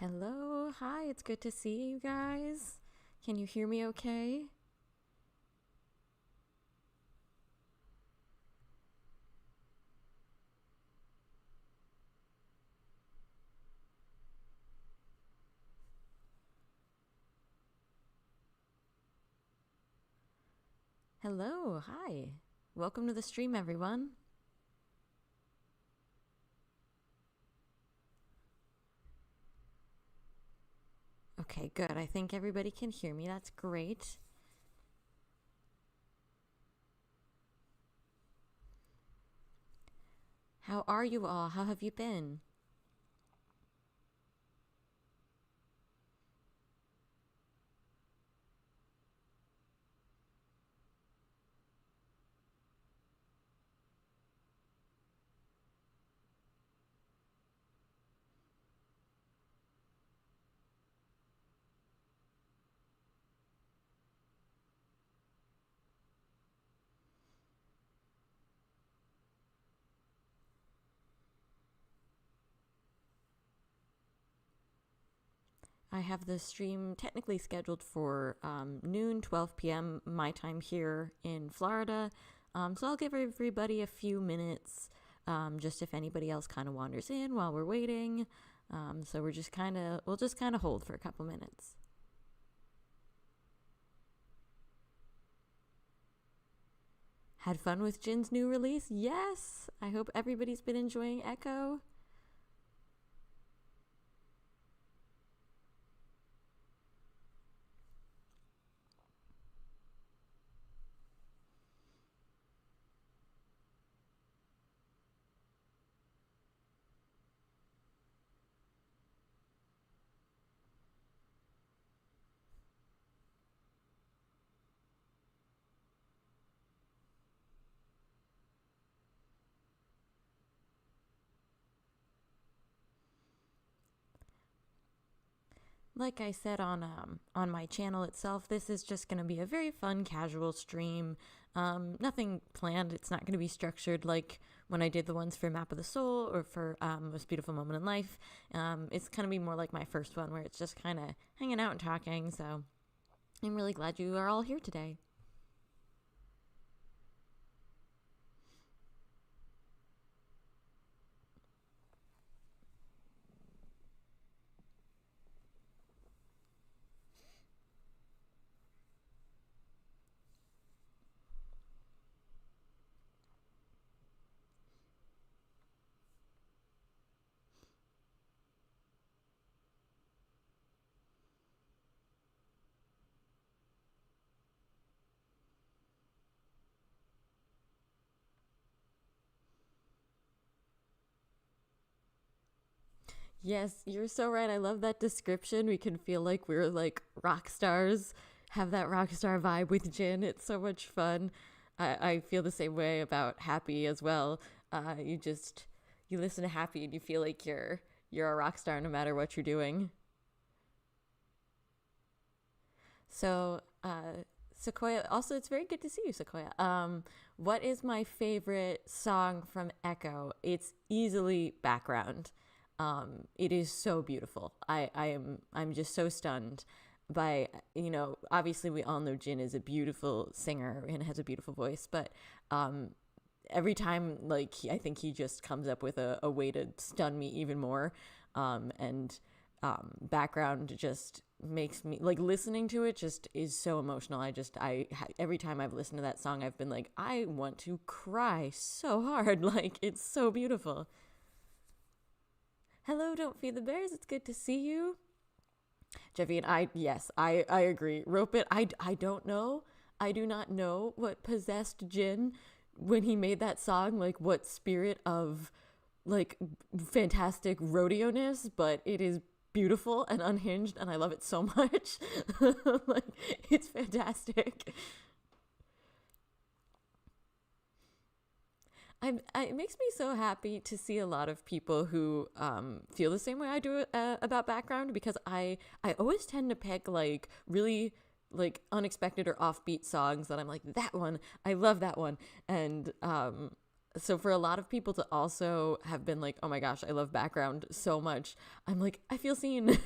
Hello, hi, it's good to see you guys. Can you hear me okay? Hello, hi. Welcome to the stream, everyone. Okay, good. I think everybody can hear me. That's great. How are you all? How have you been? I have the stream technically scheduled for noon, 12 p.m. my time here in Florida. So I'll give everybody a few minutes, just if anybody else kind of wanders in while we're waiting. So we'll just kind of hold for a couple minutes. Had fun with Jin's new release? Yes! I hope everybody's been enjoying Echo. Like I said on my channel itself, this is just going to be a very fun, casual stream. Nothing planned. It's not going to be structured like when I did the ones for Map of the Soul or for Most Beautiful Moment in Life. It's going to be more like my first one where it's just kind of hanging out and talking. So I'm really glad you are all here today. Yes, you're so right. I love that description. We can feel like we're like rock stars, have that rock star vibe with Jin. It's so much fun. I feel the same way about Happy as well. You listen to Happy and you feel like you're a rock star no matter what you're doing. So, Sequoia, also, it's very good to see you, Sequoia. What is my favorite song from Echo? It's easily Background. It is so beautiful. I'm just so stunned by, obviously we all know Jin is a beautiful singer and has a beautiful voice, but every time, like, I think he just comes up with a way to stun me even more. And Background just makes me, like, listening to it just is so emotional. Every time I've listened to that song, I've been like, I want to cry so hard. Like, it's so beautiful. Hello, Don't Feed the Bears. It's good to see you. Jeffy and yes, I agree. Rope It, I don't know. I do not know what possessed Jin when he made that song, like what spirit of like fantastic rodeo-ness, but it is beautiful and unhinged and I love it so much. Like, it's fantastic. It makes me so happy to see a lot of people who feel the same way I do about Background, because I always tend to pick like really like unexpected or offbeat songs that I'm like, that one, I love that one. And So for a lot of people to also have been like, oh my gosh, I love background so much, I'm like, I feel seen.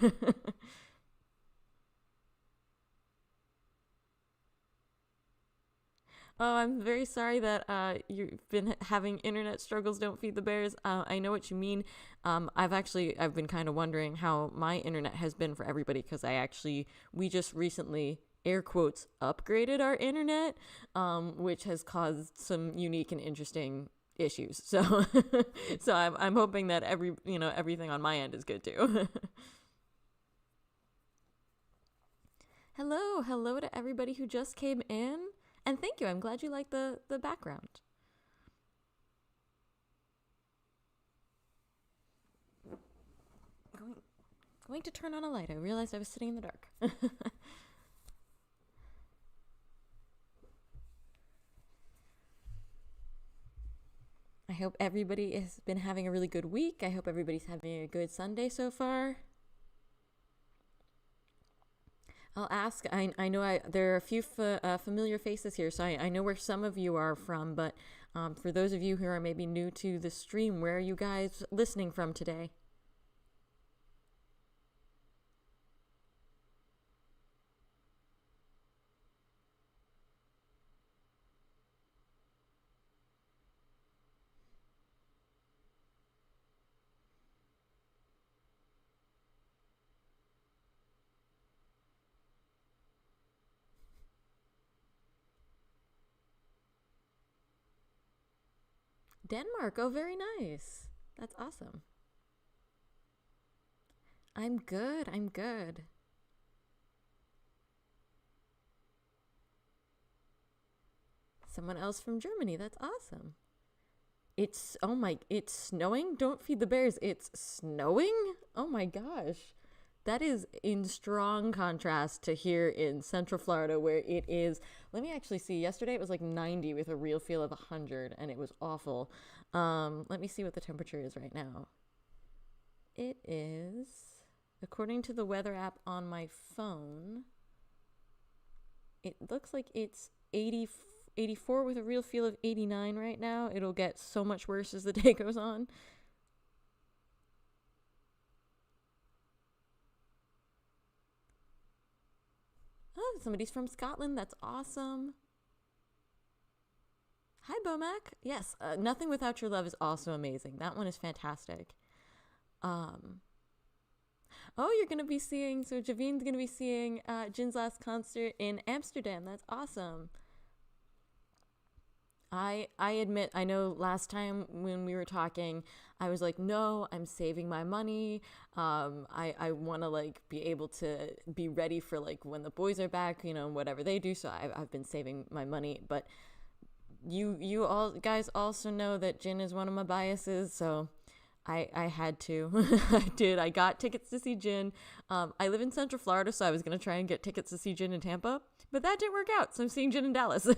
Oh, I'm very sorry that you've been having internet struggles. Don't feed the bears. I know what you mean. I've been kind of wondering how my internet has been for everybody because we just recently air quotes upgraded our internet, which has caused some unique and interesting issues. So, so I'm hoping that everything on my end is good too. Hello to everybody who just came in. And thank you. I'm glad you like the background. Going, going to turn on a light. I realized I was sitting in the dark. I hope everybody has been having a really good week. I hope everybody's having a good Sunday so far. I'll ask. I know there are a few familiar faces here, so I know where some of you are from. But for those of you who are maybe new to the stream, where are you guys listening from today? Denmark. Oh, very nice. That's awesome. I'm good. I'm good. Someone else from Germany. That's awesome. It's snowing? Don't feed the bears. It's snowing? Oh my gosh. That is in strong contrast to here in Central Florida where it is. Let me actually see. Yesterday it was like 90 with a real feel of 100 and it was awful. Let me see what the temperature is right now. It is, according to the weather app on my phone, it looks like it's 84 with a real feel of 89 right now. It'll get so much worse as the day goes on. Oh, somebody's from Scotland. That's awesome. Hi, Bomac. Yes, Nothing Without Your Love is also amazing. That one is fantastic. Um, oh, you're going to be so Javine's going to be seeing Jin's last concert in Amsterdam. That's awesome. I admit, I know last time when we were talking, I was like, no, I'm saving my money. I want to like be able to be ready for like when the boys are back, whatever they do. So I've been saving my money. But you all guys also know that Jin is one of my biases. So I had to. I did. I got tickets to see Jin. I live in Central Florida, so I was going to try and get tickets to see Jin in Tampa. But that didn't work out. So I'm seeing Jin in Dallas.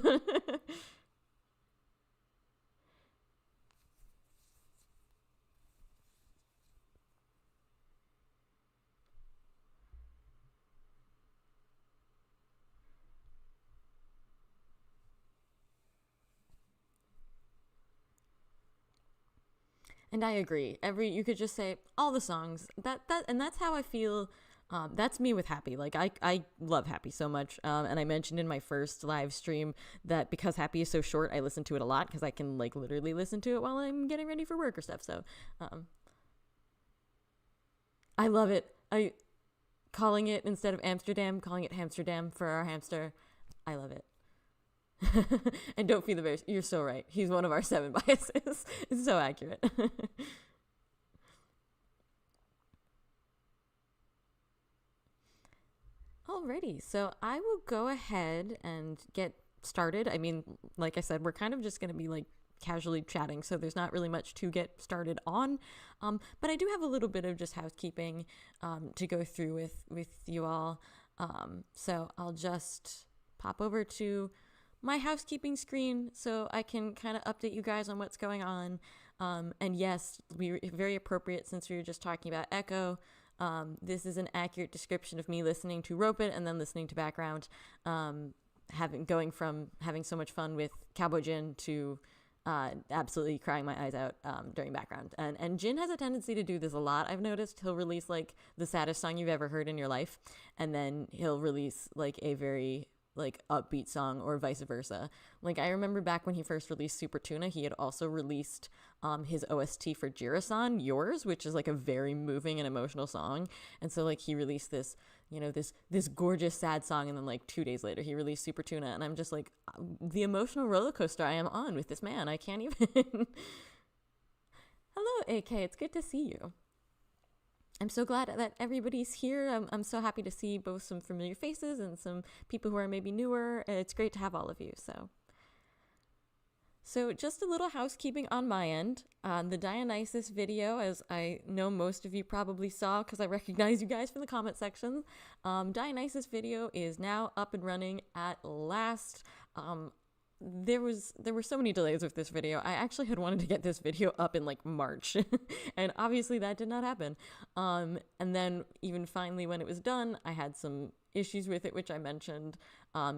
And I agree. You could just say all the songs. And that's how I feel. That's me with Happy. Like I love Happy so much. And I mentioned in my first live stream that because Happy is so short, I listen to it a lot because I can like literally listen to it while I'm getting ready for work or stuff. So, I love it. I calling it instead of Amsterdam, calling it Hamsterdam for our hamster. I love it. And don't feed the bears. You're so right. He's one of our 7 biases. It's so accurate. Alrighty, so I will go ahead and get started. I mean, like I said, we're kind of just going to be like casually chatting, so there's not really much to get started on. But I do have a little bit of just housekeeping to go through with you all. So I'll just pop over to my housekeeping screen so I can kind of update you guys on what's going on. And yes, very appropriate since we were just talking about echo. This is an accurate description of me listening to Rope It and then listening to background, going from having so much fun with Cowboy Gin to absolutely crying my eyes out during background. And Jin has a tendency to do this a lot. I've noticed he'll release like the saddest song you've ever heard in your life, and then he'll release like a very like upbeat song, or vice versa. Like I remember back when he first released Super Tuna, he had also released his OST for Jirasan, Yours, which is like a very moving and emotional song. And so like he released this, you know, this gorgeous sad song, and then like 2 days later he released Super Tuna, and I'm just like, the emotional roller coaster I am on with this man, I can't even. Hello, AK, it's good to see you. I'm so glad that everybody's here. I'm so happy to see both some familiar faces and some people who are maybe newer. It's great to have all of you. So just a little housekeeping on my end. The Dionysus video, as I know most of you probably saw because I recognize you guys from the comment section, Dionysus video is now up and running at last. There were so many delays with this video. I actually had wanted to get this video up in like March, and obviously that did not happen. And then even finally when it was done, I had some issues with it, which I mentioned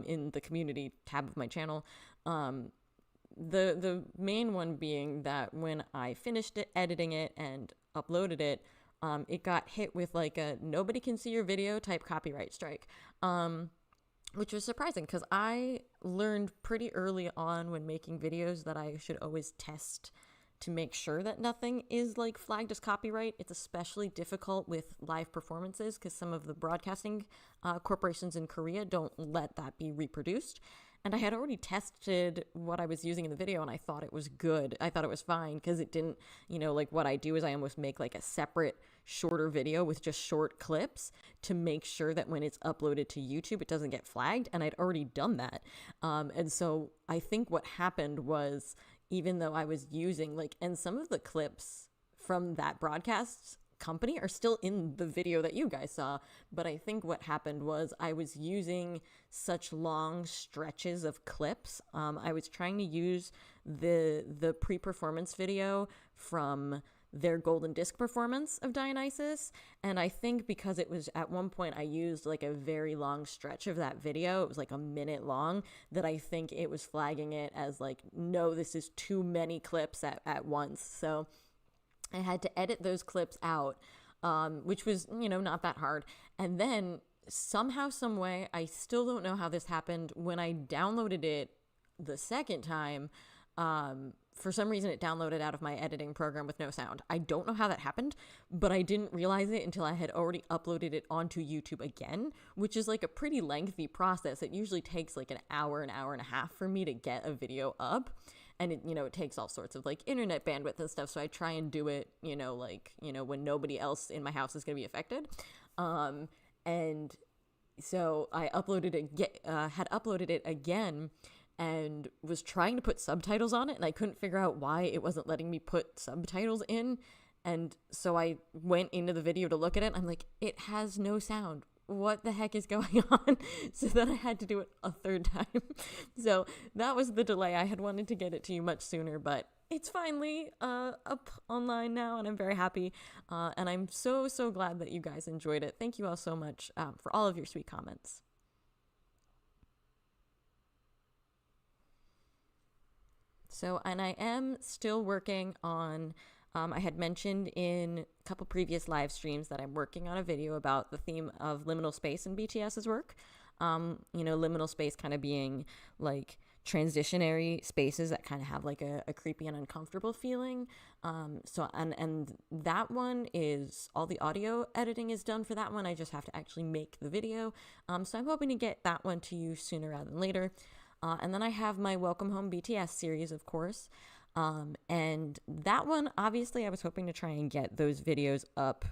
in the community tab of my channel. The main one being that when I finished it, editing it and uploaded it, it got hit with like a nobody can see your video type copyright strike. Which was surprising because I learned pretty early on when making videos that I should always test to make sure that nothing is like flagged as copyright. It's especially difficult with live performances because some of the broadcasting corporations in Korea don't let that be reproduced. And I had already tested what I was using in the video, and I thought it was good. I thought it was fine because it didn't, you know, like what I do is I almost make like a separate shorter video with just short clips to make sure that when it's uploaded to YouTube, it doesn't get flagged. And I'd already done that. And so I think what happened was, even though I was using like, and some of the clips from that broadcast company are still in the video that you guys saw, but I think what happened was I was using such long stretches of clips. I was trying to use the pre-performance video from their golden disc performance of Dionysus, and I think because it was at one point I used like a very long stretch of that video, it was like a minute long, that I think it was flagging it as like, no, this is too many clips at once. So I had to edit those clips out, which was, you know, not that hard. And then somehow, some way, I still don't know how this happened. When I downloaded it the second time, for some reason it downloaded out of my editing program with no sound. I don't know how that happened, but I didn't realize it until I had already uploaded it onto YouTube again, which is like a pretty lengthy process. It usually takes like an hour and a half for me to get a video up. And it, you know, it takes all sorts of like internet bandwidth and stuff. So I try and do it, you know, like, you know, when nobody else in my house is going to be affected. And so I uploaded it, had uploaded it again and was trying to put subtitles on it. And I couldn't figure out why it wasn't letting me put subtitles in. And so I went into the video to look at it. And I'm like, it has no sound. What the heck is going on? So then I had to do it a third time. So that was the delay. I had wanted to get it to you much sooner, but it's finally up online now, and I'm very happy. And I'm so glad that you guys enjoyed it. Thank you all so much for all of your sweet comments. So, and I am still working on, I had mentioned in a couple previous live streams that I'm working on a video about the theme of liminal space in BTS's work. You know, liminal space kind of being like transitionary spaces that kind of have like a creepy and uncomfortable feeling. So, and that one is, all the audio editing is done for that one. I just have to actually make the video. So I'm hoping to get that one to you sooner rather than later. And then I have my Welcome Home BTS series, of course. And that one, obviously, I was hoping to try and get those videos up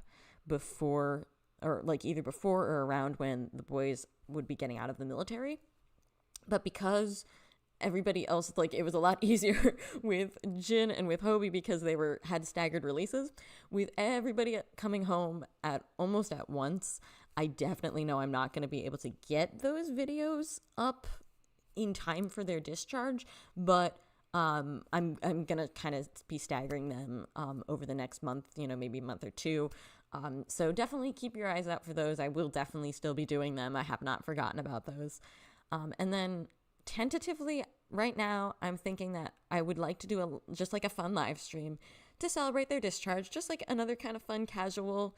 before, or like either before or around when the boys would be getting out of the military. But because everybody else, like, it was a lot easier with Jin and with Hobie because they had staggered releases. With everybody coming home almost at once, I definitely know I'm not going to be able to get those videos up in time for their discharge, but I'm gonna kind of be staggering them over the next month, you know, maybe a month or two. So definitely keep your eyes out for those. I will definitely still be doing them. I have not forgotten about those. And then tentatively, right now I'm thinking that I would like to do just like a fun live stream to celebrate their discharge, just like another kind of fun, casual,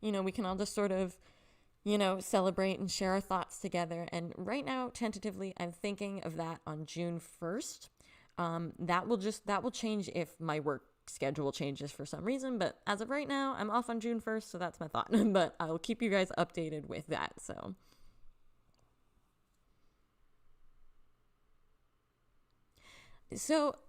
we can all just sort of, celebrate and share our thoughts together. And right now, tentatively, I'm thinking of that on June 1st. That will change if my work schedule changes for some reason, but as of right now, I'm off on June 1st, so that's my thought. But I'll keep you guys updated with that. So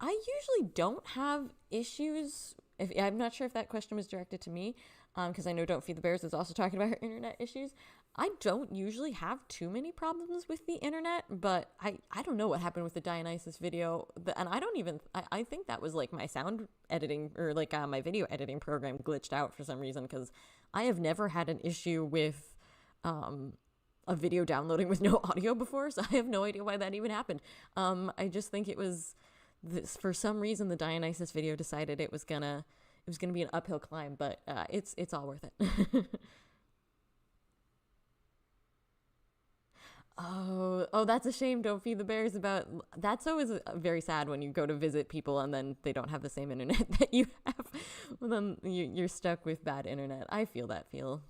I usually don't have issues. I'm not sure if that question was directed to me, because I know Don't Feed the Bears was also talking about her internet issues. I don't usually have too many problems with the internet, but I don't know what happened with the Dionysus video. And I don't even, I think that was like my sound editing or like my video editing program glitched out for some reason, because I have never had an issue with a video downloading with no audio before. So I have no idea why that even happened. I just think it was this, for some reason, the Dionysus video decided it was gonna be an uphill climb, but it's all worth it. Oh, that's a shame. Don't Feed the Bears about that's always very sad when you go to visit people and then they don't have the same internet that you have. Well, then you're stuck with bad internet. I feel that feel.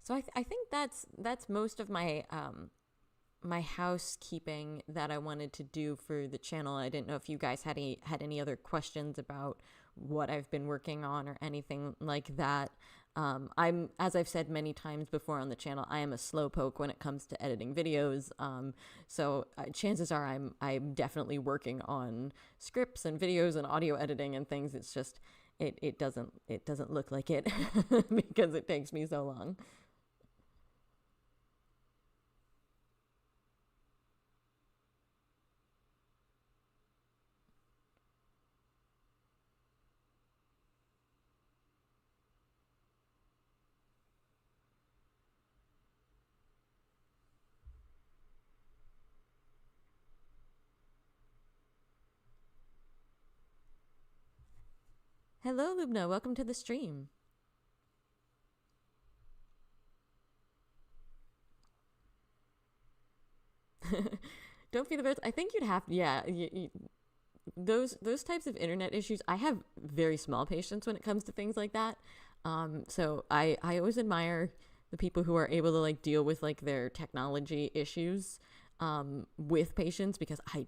So I think that's most of my housekeeping that I wanted to do for the channel. I didn't know if you guys had any other questions about what I've been working on or anything like that. I'm, as I've said many times before on the channel, I am a slowpoke when it comes to editing videos. Chances are I'm definitely working on scripts and videos and audio editing and things. It's just it doesn't look like it because it takes me so long. Hello, Lubna. Welcome to the stream. Don't feed the birds. I think you'd have, yeah. Those types of internet issues. I have very small patience when it comes to things like that. So I always admire the people who are able to like deal with like their technology issues with patience, because I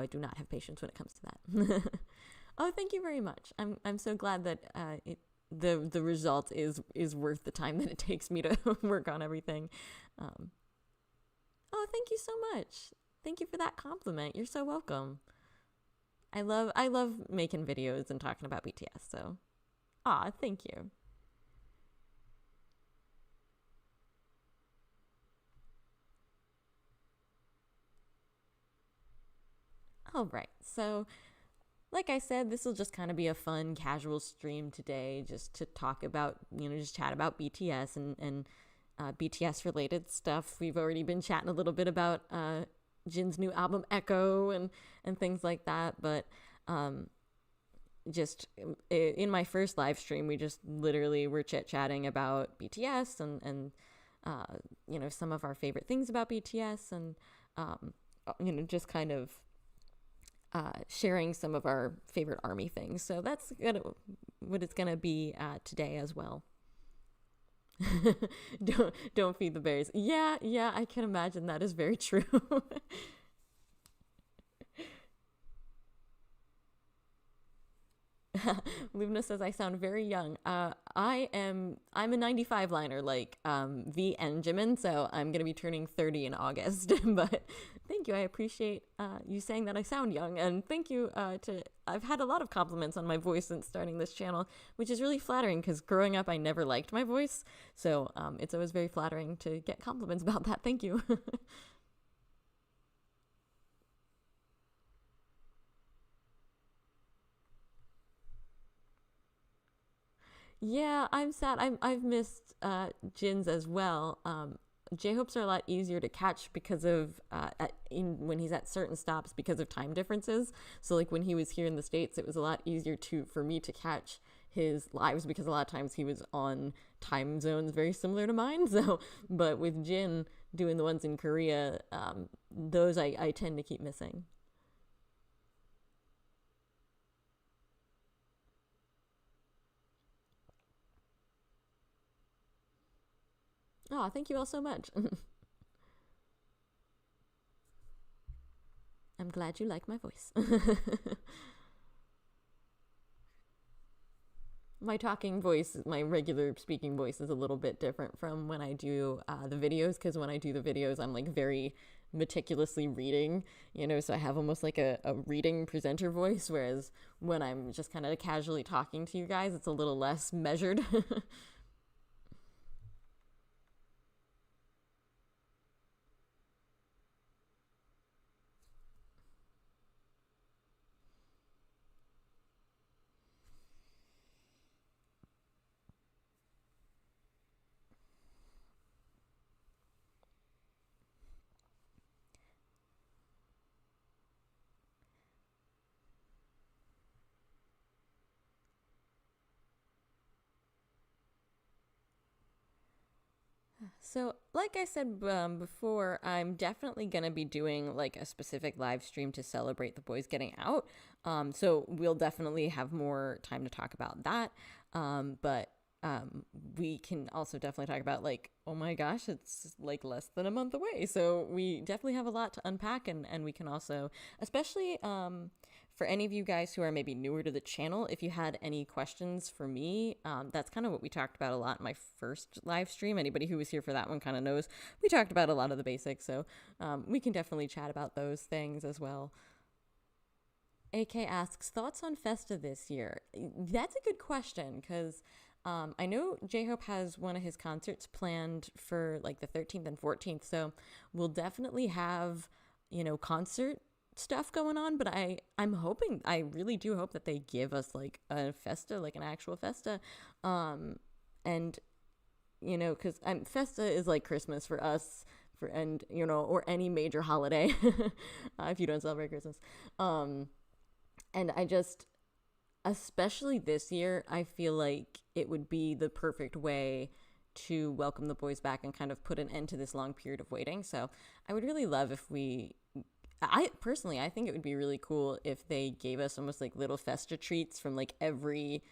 do not have patience when it comes to that. Oh, thank you very much. I'm so glad that the result is worth the time that it takes me to work on everything. Um, oh, thank you so much. Thank you for that compliment. You're so welcome. I love making videos and talking about BTS. So, thank you. All right. So, like I said, this will just kind of be a fun, casual stream today, just to talk about, just chat about BTS and BTS related stuff. We've already been chatting a little bit about Jin's new album Echo and things like that, but um, just in my first live stream, we just literally were chit chatting about BTS and some of our favorite things about BTS and um, just kind of sharing some of our favorite army things. So that's what it's gonna be today as well. Don't feed the bears. Yeah, yeah, I can imagine that is very true. Luna says I sound very young. I'm a 95 liner like V and Jimin, so I'm gonna be turning 30 in August. But thank you. I appreciate you saying that I sound young, and thank you to I've had a lot of compliments on my voice since starting this channel, which is really flattering because growing up I never liked my voice. So it's always very flattering to get compliments about that. Thank you. Yeah, I'm sad. I've missed Jin's as well. J-Hopes are a lot easier to catch because of when he's at certain stops because of time differences. So like when he was here in the States, it was a lot easier for me to catch his lives because a lot of times he was on time zones very similar to mine. So, but with Jin doing the ones in Korea, those I tend to keep missing. Oh, thank you all so much. I'm glad you like my voice. My talking voice, my regular speaking voice, is a little bit different from when I do the videos, because when I do the videos, I'm like very meticulously reading, so I have almost like a reading presenter voice, whereas when I'm just kind of casually talking to you guys, it's a little less measured. So, like I said before, I'm definitely going to be doing like a specific live stream to celebrate the boys getting out. So, we'll definitely have more time to talk about that. But we can also definitely talk about like, oh my gosh, it's like less than a month away. So, we definitely have a lot to unpack. And we can also, especially for any of you guys who are maybe newer to the channel, if you had any questions for me, that's kind of what we talked about a lot in my first live stream. Anybody who was here for that one kind of knows we talked about a lot of the basics, so we can definitely chat about those things as well. AK asks, thoughts on Festa this year? That's a good question, because I know J-Hope has one of his concerts planned for like the 13th and 14th, so we'll definitely have, concert stuff going on, but I'm hoping, I really do hope that they give us like a festa, like an actual festa, and because festa is like Christmas for us, and or any major holiday, if you don't celebrate Christmas, and I just, especially this year, I feel like it would be the perfect way to welcome the boys back and kind of put an end to this long period of waiting. So I would really love if I personally, I think it would be really cool if they gave us almost like little festa treats from like every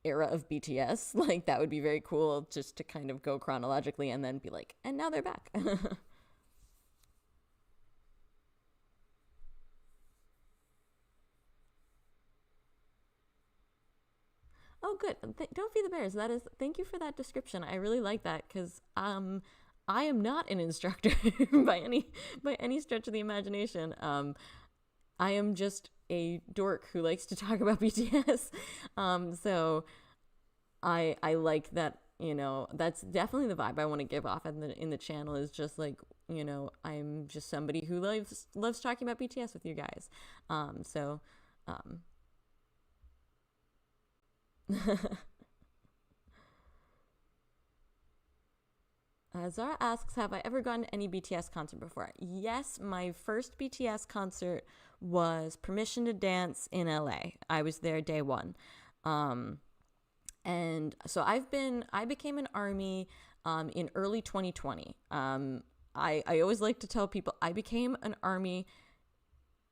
era of BTS. Like that would be very cool, just to kind of go chronologically and then be like, and now they're back. Oh, good. Don't feed the bears. That is, thank you for that description. I really like that, because I am not an instructor by any stretch of the imagination. I am just a dork who likes to talk about BTS. So I like that. That's definitely the vibe I want to give off in the channel, is just like, I'm just somebody who loves talking about BTS with you guys. So um Zara asks, have I ever gone to any BTS concert before? Yes, my first BTS concert was Permission to Dance in LA. I was there day one. Um, and so I became an ARMY in early 2020. I always like to tell people I became an ARMY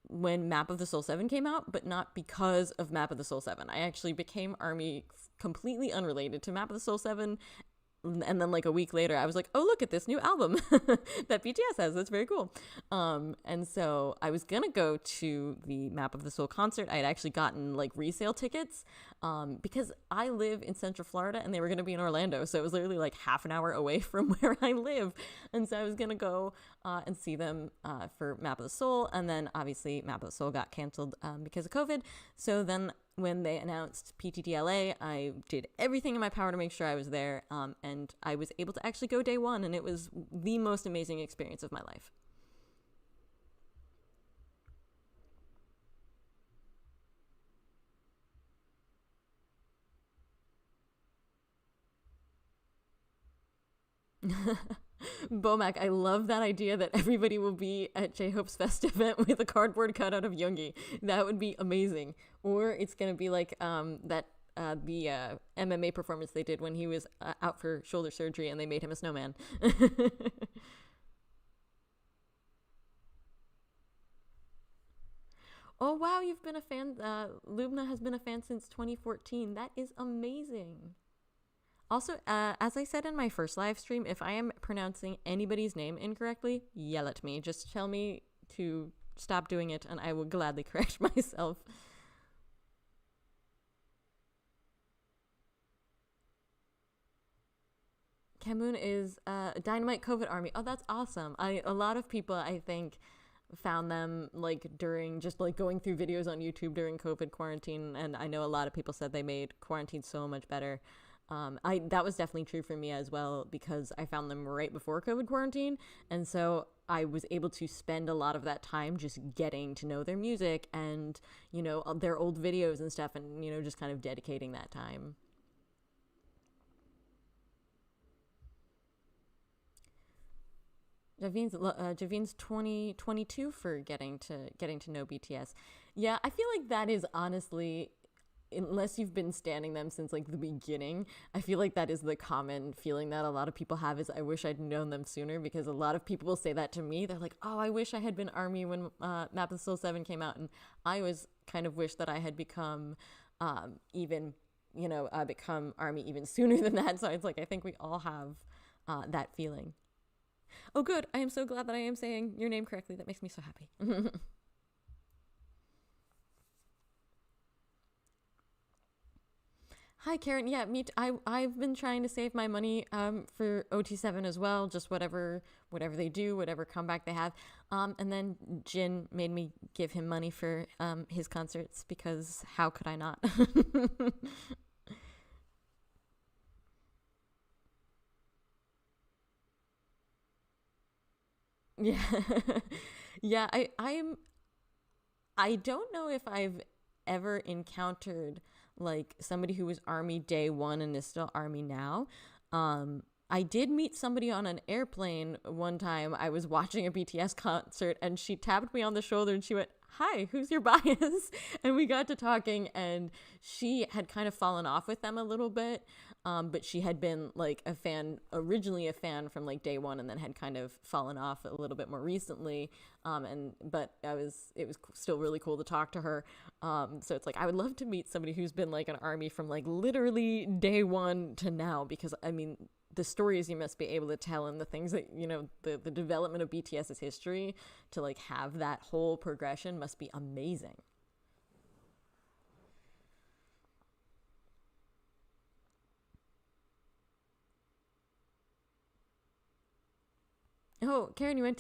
when Map of the Soul 7 came out, but not because of Map of the Soul 7. I actually became ARMY completely unrelated to Map of the Soul 7, and then like a week later I was like, oh, look at this new album that BTS has, that's very cool. And so I was gonna go to the Map of the Soul concert. I had actually gotten like resale tickets because I live in Central Florida and they were gonna be in Orlando, so it was literally like half an hour away from where I live. And so I was gonna go and see them for Map of the Soul, and then obviously Map of the Soul got canceled because of COVID. So then when they announced PTTLA, I did everything in my power to make sure I was there, and I was able to actually go day one, and it was the most amazing experience of my life. Bomac, I love that idea that everybody will be at J-Hope's Fest event with a cardboard cutout of Yoongi. That would be amazing. Or it's gonna be like that the MMA performance they did when he was out for shoulder surgery and they made him a snowman. Oh wow, you've been a fan. Lubna has been a fan since 2014. That is amazing. Also, as I said in my first live stream, if I am pronouncing anybody's name incorrectly, yell at me. Just tell me to stop doing it, and I will gladly correct myself. Cameroon is Dynamite COVID Army. Oh, that's awesome. A lot of people, I think, found them like during just like going through videos on YouTube during COVID quarantine, and I know a lot of people said they made quarantine so much better. I that was definitely true for me as well because I found them right before COVID quarantine, and so I was able to spend a lot of that time just getting to know their music and their old videos and stuff, and just kind of dedicating that time. Javeen's 2022 for getting to know BTS. Yeah, I feel like that is honestly, unless you've been standing them since like the beginning, I feel like that is the common feeling that a lot of people have is I wish I'd known them sooner, because a lot of people will say that to me. They're like, oh, I wish I had been ARMY when Map of the Soul 7 came out, and I always kind of wish that I had become even become ARMY even sooner than that. So it's like I think we all have that feeling. Oh, good. I am so glad that I am saying your name correctly. That makes me so happy. Hi, Karen. Yeah, I've been trying to save my money for OT7 as well. Just whatever they do, whatever comeback they have. And then Jin made me give him money for his concerts because how could I not? Yeah. Yeah, I don't know if I've ever encountered like somebody who was ARMY day one and is still ARMY now. I did meet somebody on an airplane one time. I was watching a BTS concert and she tapped me on the shoulder and she went, "Hi, who's your bias?" And we got to talking, and she had kind of fallen off with them a little bit. But she had been like originally a fan from like day one, and then had kind of fallen off a little bit more recently. But it was still really cool to talk to her. So it's like, I would love to meet somebody who's been like an ARMY from like literally day one to now, because I mean, the stories you must be able to tell and the things that, the development of BTS's history to like have that whole progression must be amazing. Oh, Karen, you went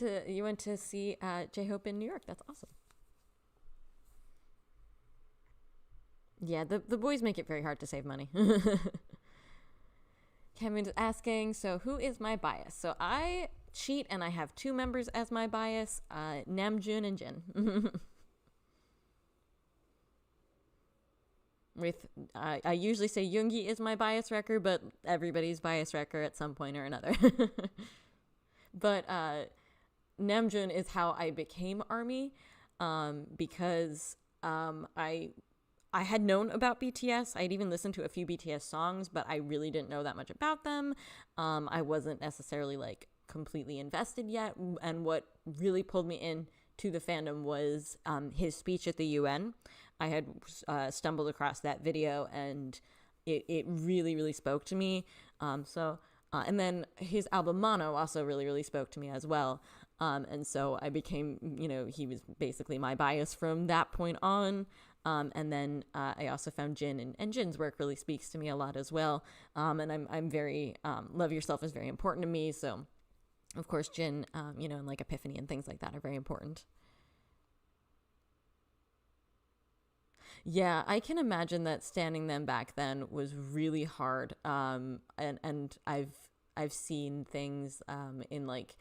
to see J-Hope in New York. That's awesome. Yeah, the boys make it very hard to save money. Kevin's asking, so who is my bias? So I cheat and I have two members as my bias, Namjoon and Jin. With I usually say Yoongi is my bias wrecker, but everybody's bias wrecker at some point or another. But Namjoon is how I became ARMY, because I had known about BTS. I'd even listened to a few BTS songs, but I really didn't know that much about them. I wasn't necessarily like completely invested yet. And what really pulled me in to the fandom was his speech at the UN. I had stumbled across that video, and it really, really spoke to me. And then his album Mono also really, really spoke to me as well. And so I became, he was basically my bias from that point on. And then I also found Jin, and Jin's work really speaks to me a lot as well. And I'm very, Love Yourself is very important to me. So, of course, Jin, and like Epiphany and things like that are very important. Yeah, I can imagine that standing them back then was really hard. And I've seen things in like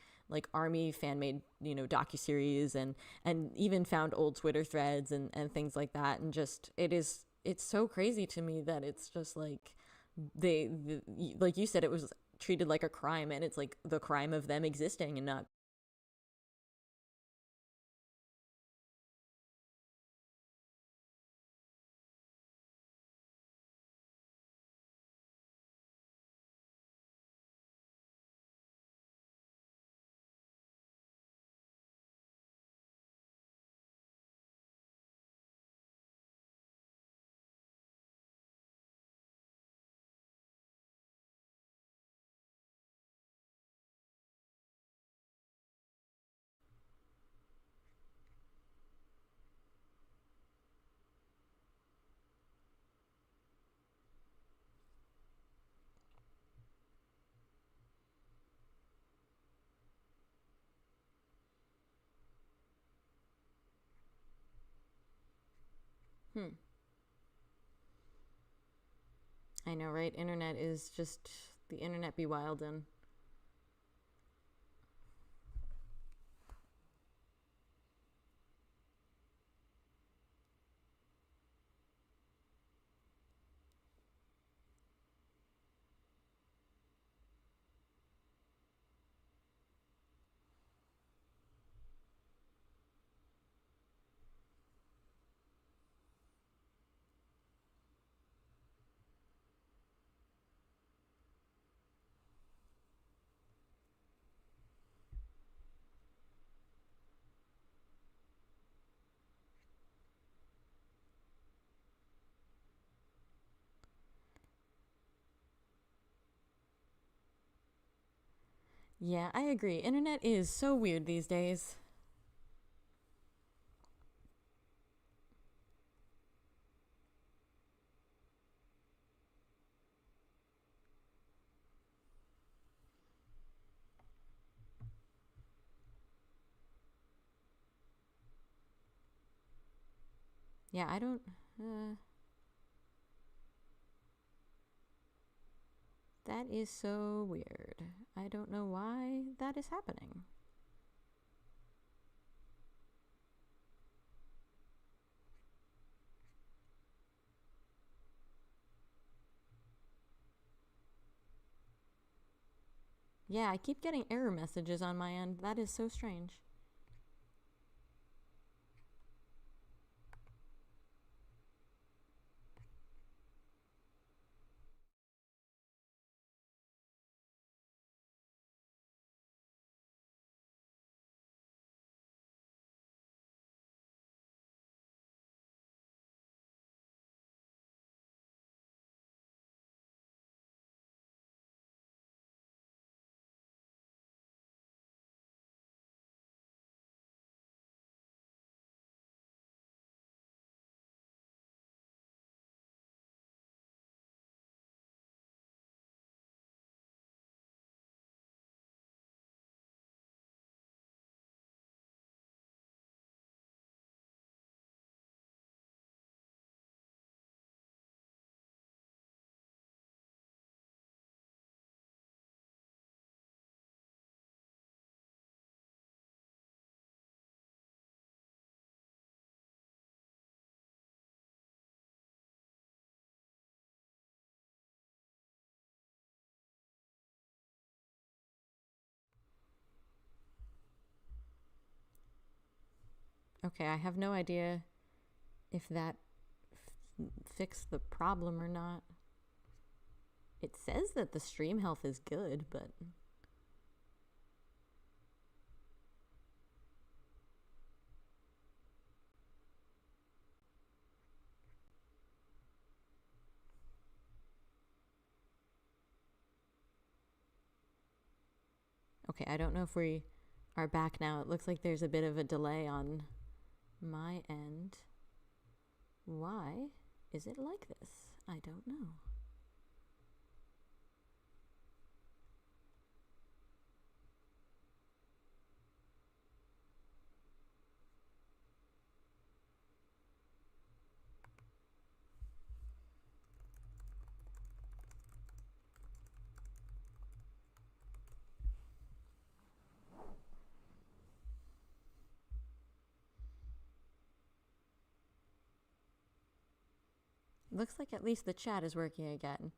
ARMY fan made docuseries, and even found old Twitter threads and things like that, and just it's so crazy to me that it's just like like you said, it was treated like a crime, and it's like the crime of them existing and not. Hmm. I know, right? Internet is just the internet be wildin'. Yeah, I agree. Internet is so weird these days. Yeah, I don't. Uh, that is so weird. I don't know why that is happening. Yeah, I keep getting error messages on my end. That is so strange. Okay, I have no idea if that fixed the problem or not. It says that the stream health is good, but. Okay, I don't know if we are back now. It looks like there's a bit of a delay on my end. Why is it like this? I don't know. Looks like at least the chat is working again.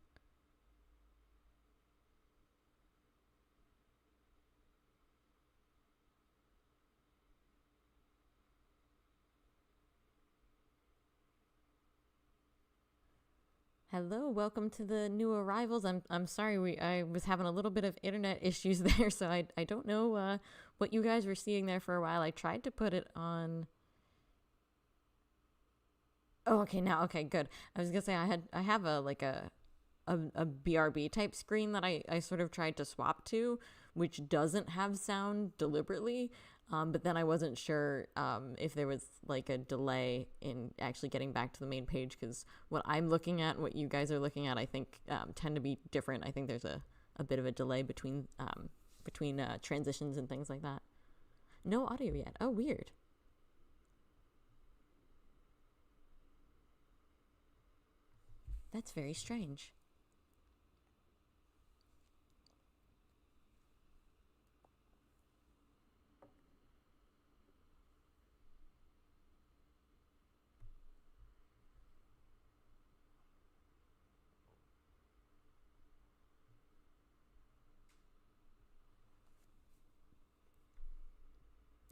Hello, welcome to the new arrivals. I'm sorry, I was having a little bit of internet issues there, so I don't know what you guys were seeing there for a while. I tried to put it on. Oh, okay, now okay, good. I was gonna say I have a like a BRB type screen that I sort of tried to swap to, which doesn't have sound deliberately. But then I wasn't sure if there was like a delay in actually getting back to the main page, because what I'm looking at and what you guys are looking at, I think tend to be different. I think there's a bit of a delay between transitions and things like that. No audio yet. Oh, weird. That's very strange.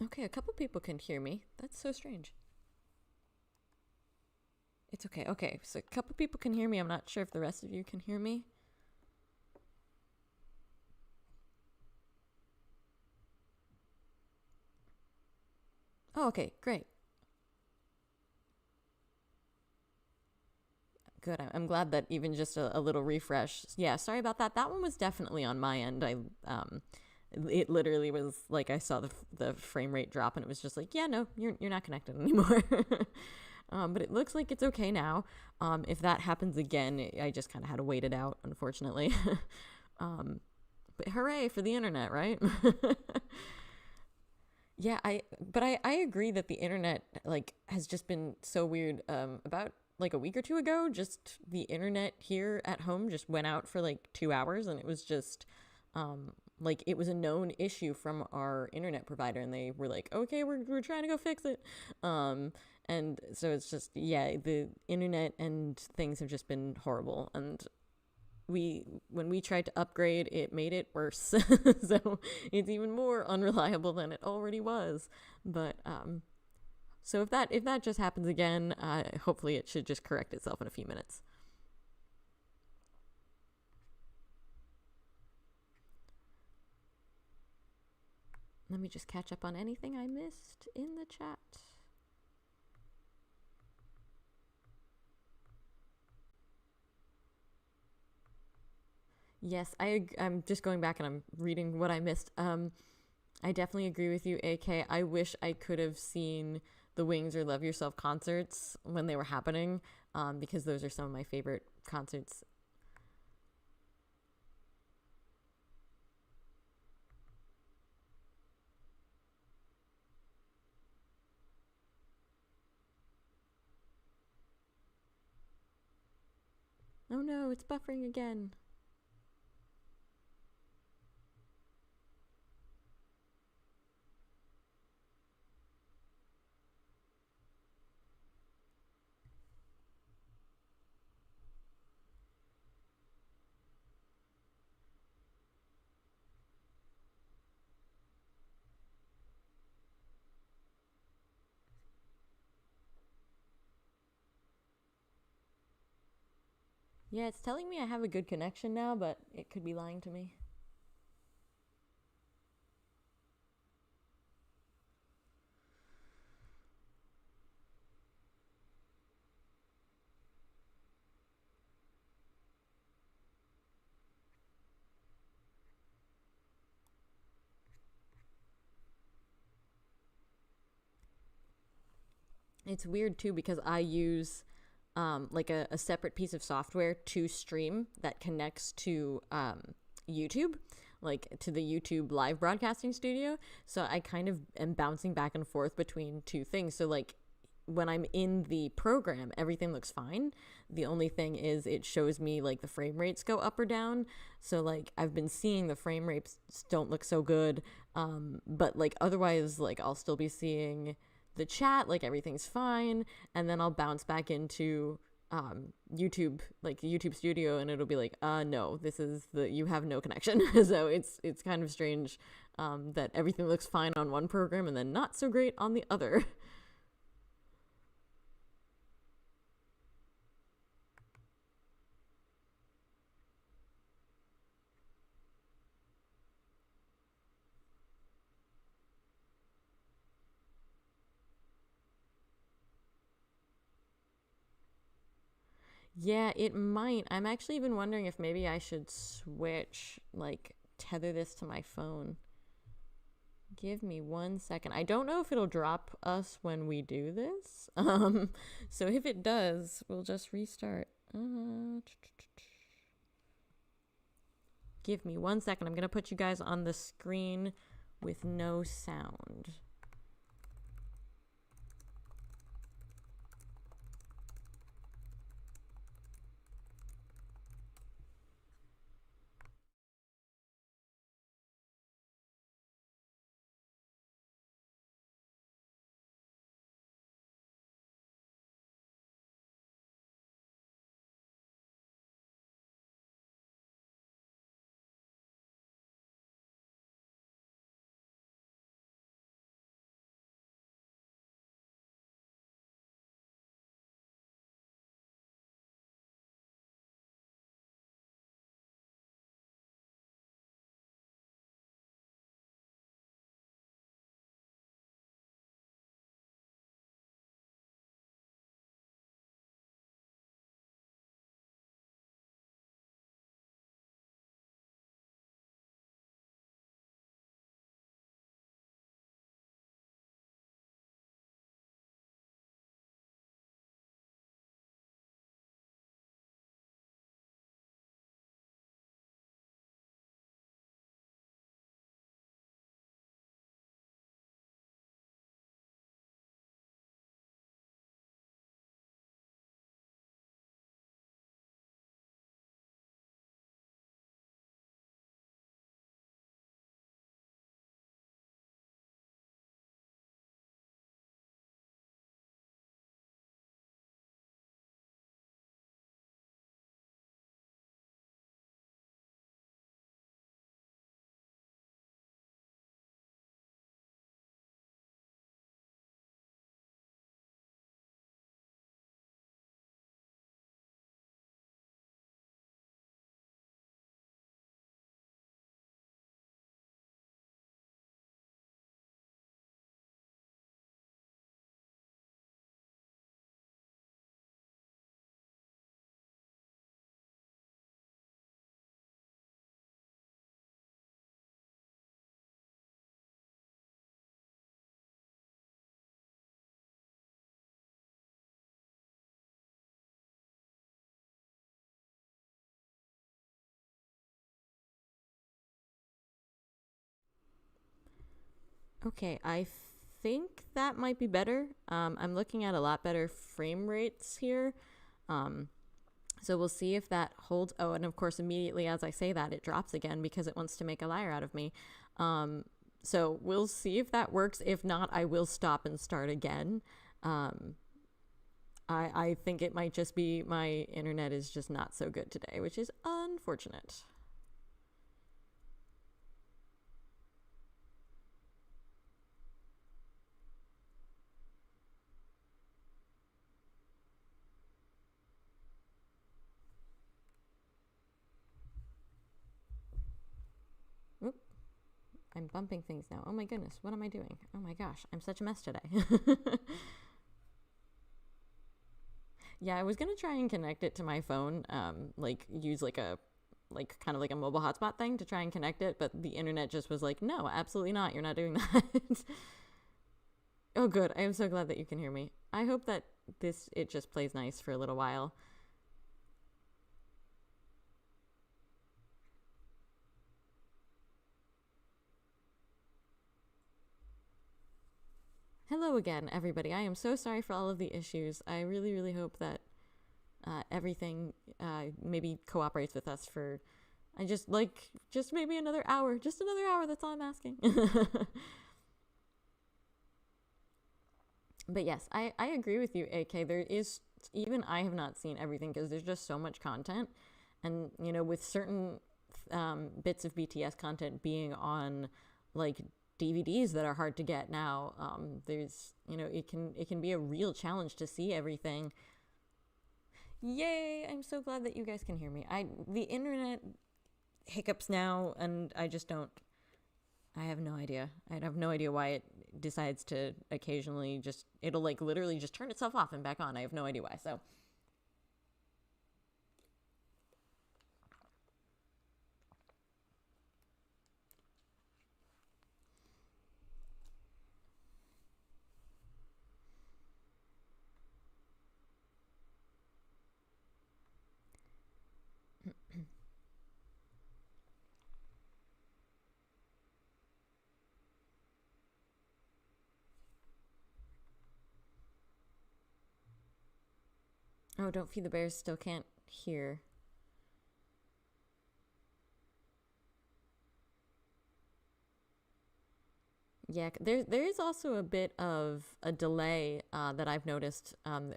Okay, a couple people can hear me. That's so strange. It's okay. Okay, so a couple people can hear me. I'm not sure if the rest of you can hear me. Oh, okay, great. Good. I'm glad that even just a little refresh. Yeah, sorry about that. That one was definitely on my end. It literally was like I saw the frame rate drop, and it was just like, yeah, no, you're not connected anymore. But it looks like it's okay now. If that happens again, I just kind of had to wait it out, unfortunately. But hooray for the internet, right? Yeah, I agree that the internet like has just been so weird. About like a week or two ago, just the internet here at home just went out for like 2 hours, and it was just like it was a known issue from our internet provider, and they were like, okay, we're trying to go fix it. And so it's just, yeah, the internet and things have just been horrible, and when we tried to upgrade, it made it worse. So it's even more unreliable than it already was. But so if that just happens again, hopefully it should just correct itself in a few minutes. Let me just catch up on anything I missed in the chat. Yes, I'm just going back and I'm reading what I missed. I definitely agree with you, AK. I wish I could have seen the Wings or Love Yourself concerts when they were happening, because those are some of my favorite concerts. Oh no, it's buffering again. Yeah, it's telling me I have a good connection now, but it could be lying to me. It's weird too because I use like a separate piece of software to stream that connects to YouTube, like to the YouTube live broadcasting studio. So I kind of am bouncing back and forth between two things. So like when I'm in the program, everything looks fine. The only thing is it shows me like the frame rates go up or down. So like I've been seeing the frame rates don't look so good. But like otherwise, like I'll still be seeing the chat, like everything's fine, and then I'll bounce back into YouTube, like YouTube Studio, and it'll be like, no, this is you have no connection. So it's kind of strange that everything looks fine on one program and then not so great on the other. Yeah, it might. I'm actually even wondering if maybe I should switch, like, tether this to my phone. Give me 1 second. I don't know if it'll drop us when we do this. So if it does, we'll just restart. Give me 1 second. I'm going to put you guys on the screen with no sound. Okay, I think that might be better. I'm looking at a lot better frame rates here. Um, so we'll see if that holds. Oh, and of course, immediately as I say that, it drops again because it wants to make a liar out of me. So we'll see if that works. If not, I will stop and start again. Um, I think it might just be my internet is just not so good today, which is unfortunate. Oop, I'm bumping things now. Oh my goodness, what am I doing? Oh my gosh, I'm such a mess today. Yeah, I was gonna try and connect it to my phone, like use like a like kind of like a mobile hotspot thing to try and connect it, but the internet just was like, no, absolutely not. You're not doing that. Oh, good. I am so glad that you can hear me. I hope that it just plays nice for a little while. Hello again, everybody. I am so sorry for all of the issues. I really, really hope that everything maybe cooperates with us for. I just maybe another hour. Just another hour. That's all I'm asking. But yes, I agree with you, AK. There is, even I have not seen everything because there's just so much content. And, with certain bits of BTS content being on like DVDs that are hard to get now, there's, it can be a real challenge to see everything. Yay! I'm so glad that you guys can hear me. The internet hiccups now, and I just don't. I have no idea. I have no idea why it decides to occasionally it'll like literally just turn itself off and back on. I have no idea why. So Oh, Don't Feed the Bears still can't hear. Yeah, there is also a bit of a delay that I've noticed.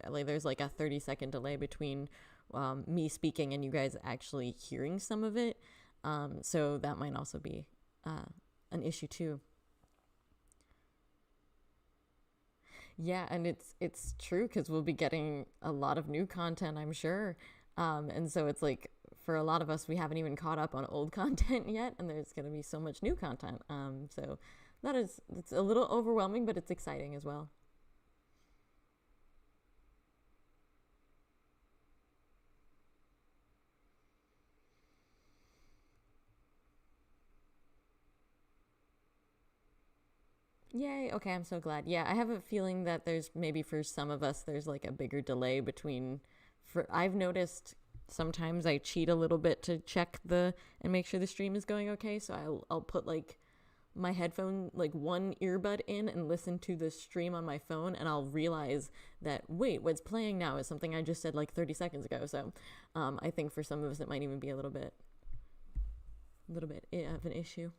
Like there's like a 30-second delay between me speaking and you guys actually hearing some of it. So that might also be an issue too. Yeah, and it's true because we'll be getting a lot of new content, I'm sure. And so it's like for a lot of us, we haven't even caught up on old content yet, and there's going to be so much new content. So it's a little overwhelming, but it's exciting as well. Yay. Okay, I'm so glad. Yeah, I have a feeling that there's maybe for some of us there's like a bigger delay between for I've noticed sometimes I cheat a little bit to check the and make sure the stream is going okay, so I'll put like my headphone like one earbud in and listen to the stream on my phone and I'll realize that wait, what's playing now is something I just said like 30 seconds ago. So I think for some of us it might even be a little bit of an issue.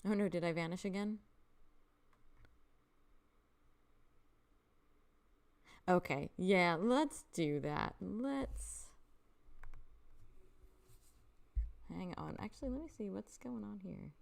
Oh no, did I vanish again? Okay, yeah, let's do that. Let's hang on. Actually, let me see what's going on here.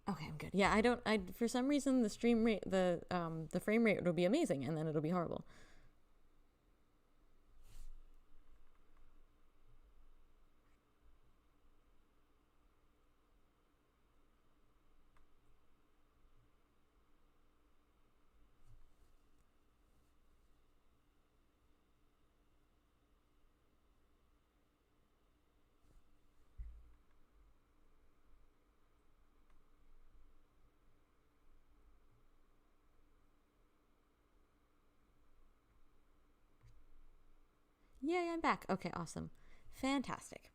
Okay, I'm good. Yeah, I don't. I for some reason the stream rate, the frame rate will be amazing, and then it'll be horrible. Yay, I'm back. Okay, awesome, fantastic.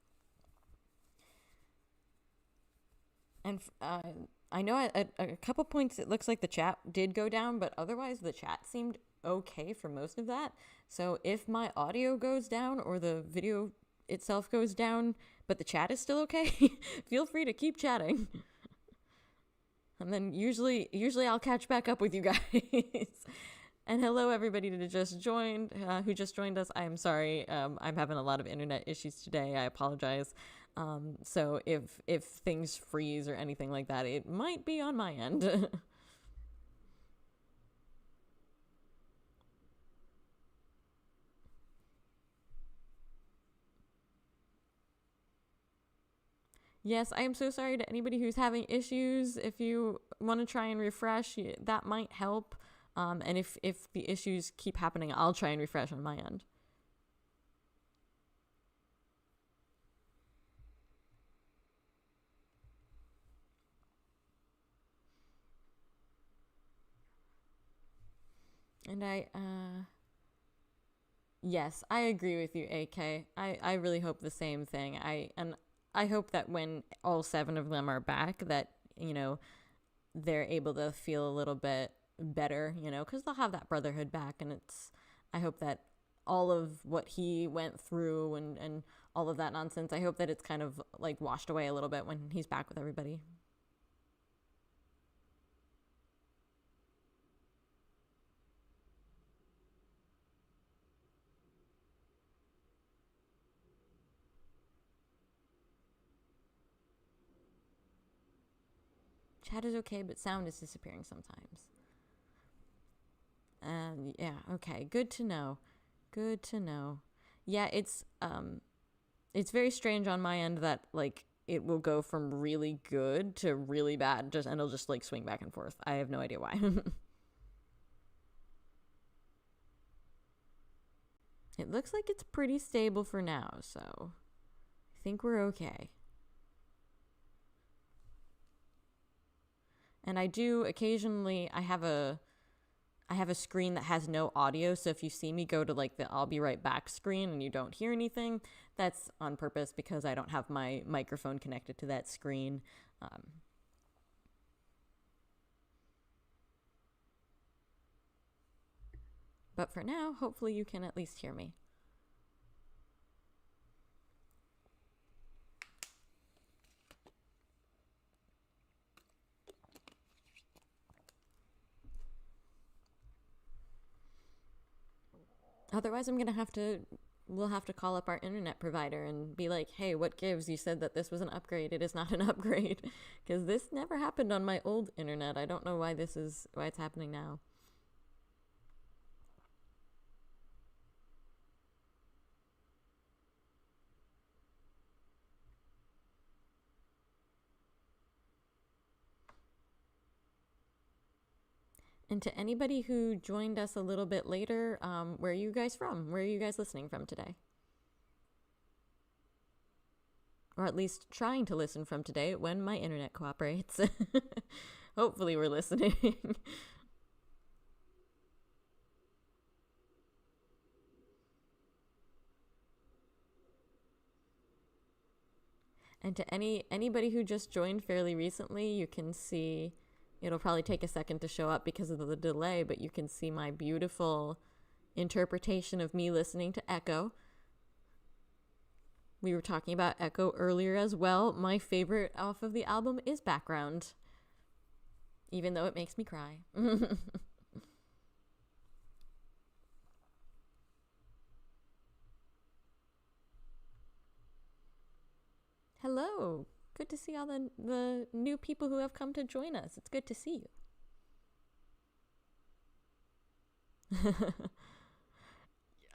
And I know at a couple points it looks like the chat did go down, but otherwise the chat seemed okay for most of that. So if my audio goes down or the video itself goes down, but the chat is still okay, feel free to keep chatting. And then usually I'll catch back up with you guys. And hello everybody who just joined us. I am sorry. I'm having a lot of internet issues today. I apologize. So if things freeze or anything like that, it might be on my end. Yes, I am so sorry to anybody who's having issues. If you want to try and refresh, that might help. And if the issues keep happening, I'll try and refresh on my end. And yes, I agree with you, AK. I really hope the same thing. I hope that when all seven of them are back, that they're able to feel a little bit better, because they'll have that brotherhood back, and I hope that all of what he went through and all of that nonsense, I hope that it's kind of like washed away a little bit when he's back with everybody. Chat is okay, but sound is disappearing sometimes. And yeah, okay, good to know. Good to know. Yeah, it's very strange on my end that like it will go from really good to really bad, and it'll just like swing back and forth. I have no idea why. It looks like it's pretty stable for now, so I think we're okay. And I do occasionally, I have a screen that has no audio, so if you see me go to like the I'll be right back screen and you don't hear anything, that's on purpose because I don't have my microphone connected to that screen. But for now, hopefully you can at least hear me. Otherwise, we'll have to call up our internet provider and be like, hey, what gives? You said that this was an upgrade. It is not an upgrade. Because this never happened on my old internet. I don't know why it's happening now. And to anybody who joined us a little bit later, where are you guys from? Where are you guys listening from today? Or at least trying to listen from today when my internet cooperates. Hopefully we're listening. And to anybody who just joined fairly recently, you can see, it'll probably take a second to show up because of the delay, but you can see my beautiful interpretation of me listening to Echo. We were talking about Echo earlier as well. My favorite off of the album is Background, even though it makes me cry. Hello. Good to see all the new people who have come to join us. It's good to see you.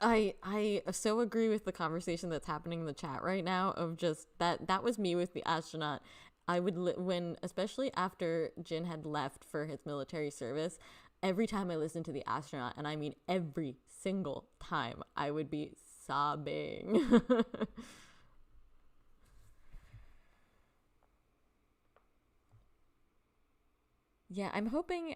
I so agree with the conversation that's happening in the chat right now of just that was me with the astronaut. I would when especially after Jin had left for his military service, every time I listened to the astronaut, and I mean every single time, I would be sobbing. Yeah, I'm hoping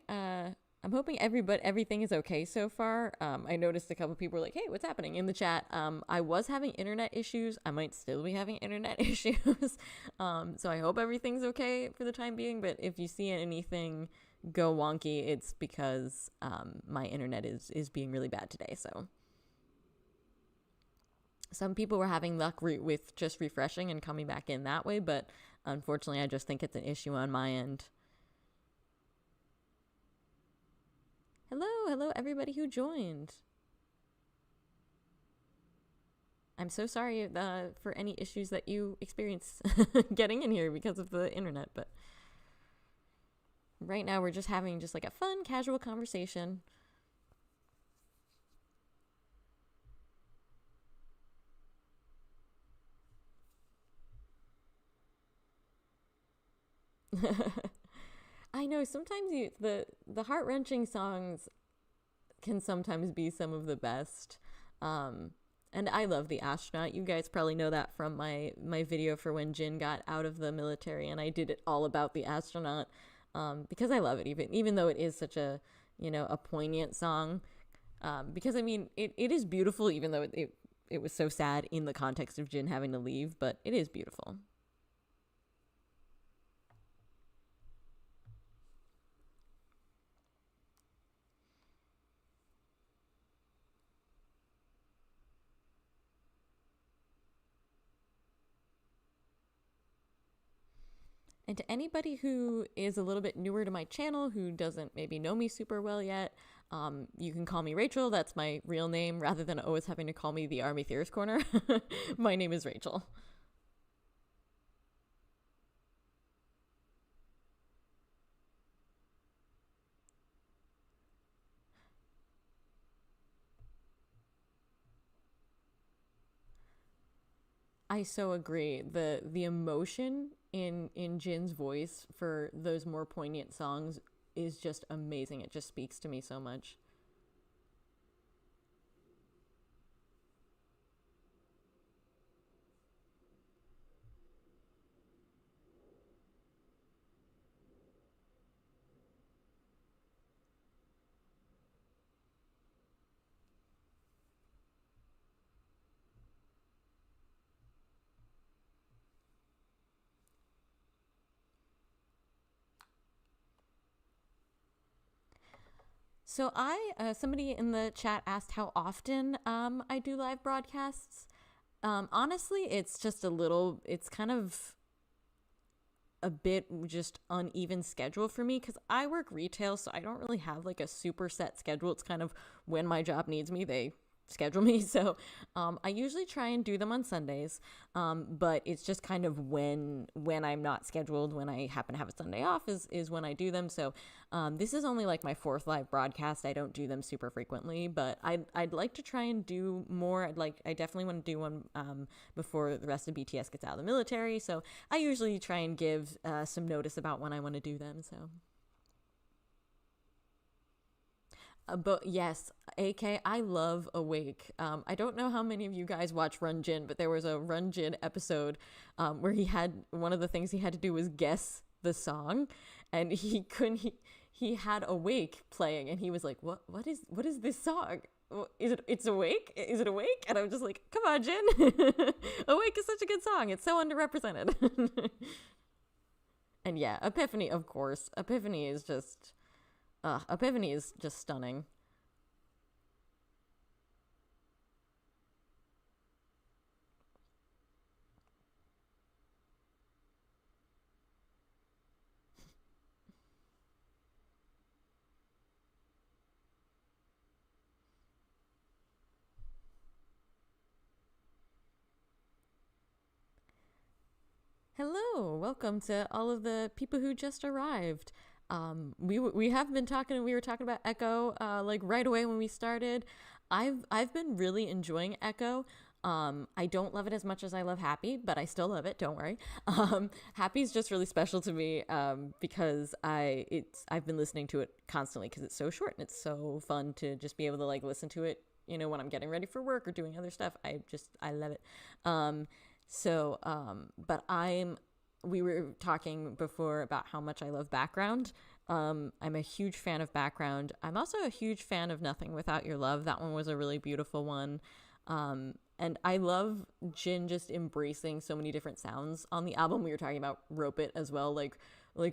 everything is okay so far. I noticed a couple people were like, "Hey, what's happening?" in the chat. I was having internet issues. I might still be having internet issues. So I hope everything's okay for the time being. But if you see anything go wonky, it's because my internet is being really bad today. So some people were having luck with just refreshing and coming back in that way, but unfortunately, I just think it's an issue on my end. Hello, everybody who joined. I'm so sorry for any issues that you experience getting in here because of the internet, but right now we're just having just like a fun, casual conversation. I know sometimes the heart-wrenching songs can sometimes be some of the best. And I love the astronaut. You guys probably know that from my video for when Jin got out of the military, and I did it all about the astronaut because I love it, even though it is such a a poignant song. Because I mean it is beautiful, even though it was so sad in the context of Jin having to leave, but it is beautiful. And to anybody who is a little bit newer to my channel, who doesn't maybe know me super well yet, you can call me Rachel. That's my real name, rather than always having to call me the Army Theorist Corner. My name is Rachel. I so agree. The emotion in Jin's voice for those more poignant songs is just amazing. It just speaks to me so much. So somebody in the chat asked how often I do live broadcasts. Honestly, it's just it's kind of a bit just uneven schedule for me because I work retail, so I don't really have like a super set schedule. It's kind of when my job needs me, they schedule me. So I usually try and do them on Sundays, but it's just kind of when I'm not scheduled, when I happen to have a Sunday off is when I do them. So this is only like my fourth live broadcast. I don't do them super frequently, but I'd like to try and do more. I definitely want to do one before the rest of BTS gets out of the military. So I usually try and give some notice about when I want to do them. So. But yes, AK, I love Awake. I don't know how many of you guys watch Run Jin, but there was a Run Jin episode where one of the things he had to do was guess the song, and he had Awake playing, and he was like, what is this song? It's Awake? Is it Awake? And I was just like, come on, Jin. Awake is such a good song. It's so underrepresented. And yeah, Epiphany, of course. Epiphany is just stunning. Hello, welcome to all of the people who just arrived. We have been talking. We were talking about Echo like right away when we started. I've been really enjoying Echo. I don't love it as much as I love Happy, but I still love it. Don't worry. Happy's just really special to me because I've been listening to it constantly because it's so short and it's so fun to just be able to like listen to it. You know, when I'm getting ready for work or doing other stuff, I love it. But we were talking before about how much I love Background. I'm a huge fan of Background. I'm also a huge fan of Nothing Without Your Love. That one was a really beautiful one. And I love Jin just embracing so many different sounds on the album. We were talking about Rope It as well. Like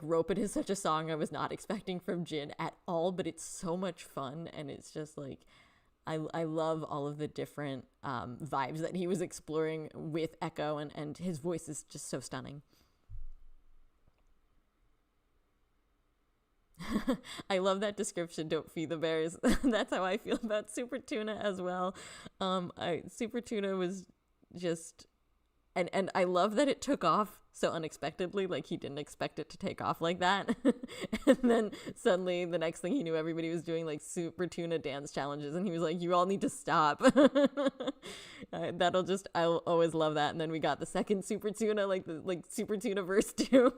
Rope It is such a song I was not expecting from Jin at all, but it's so much fun. And it's just like, I love all of the different vibes that he was exploring with Echo, and his voice is just so stunning. I love that description. Don't feed the bears. That's how I feel about Super Tuna as well. Super Tuna was just, and I love that it took off so unexpectedly. Like he didn't expect it to take off like that, and then suddenly the next thing he knew, everybody was doing like Super Tuna dance challenges, and he was like, "You all need to stop." I'll always love that. And then we got the second Super Tuna, like Super Tuna verse 2,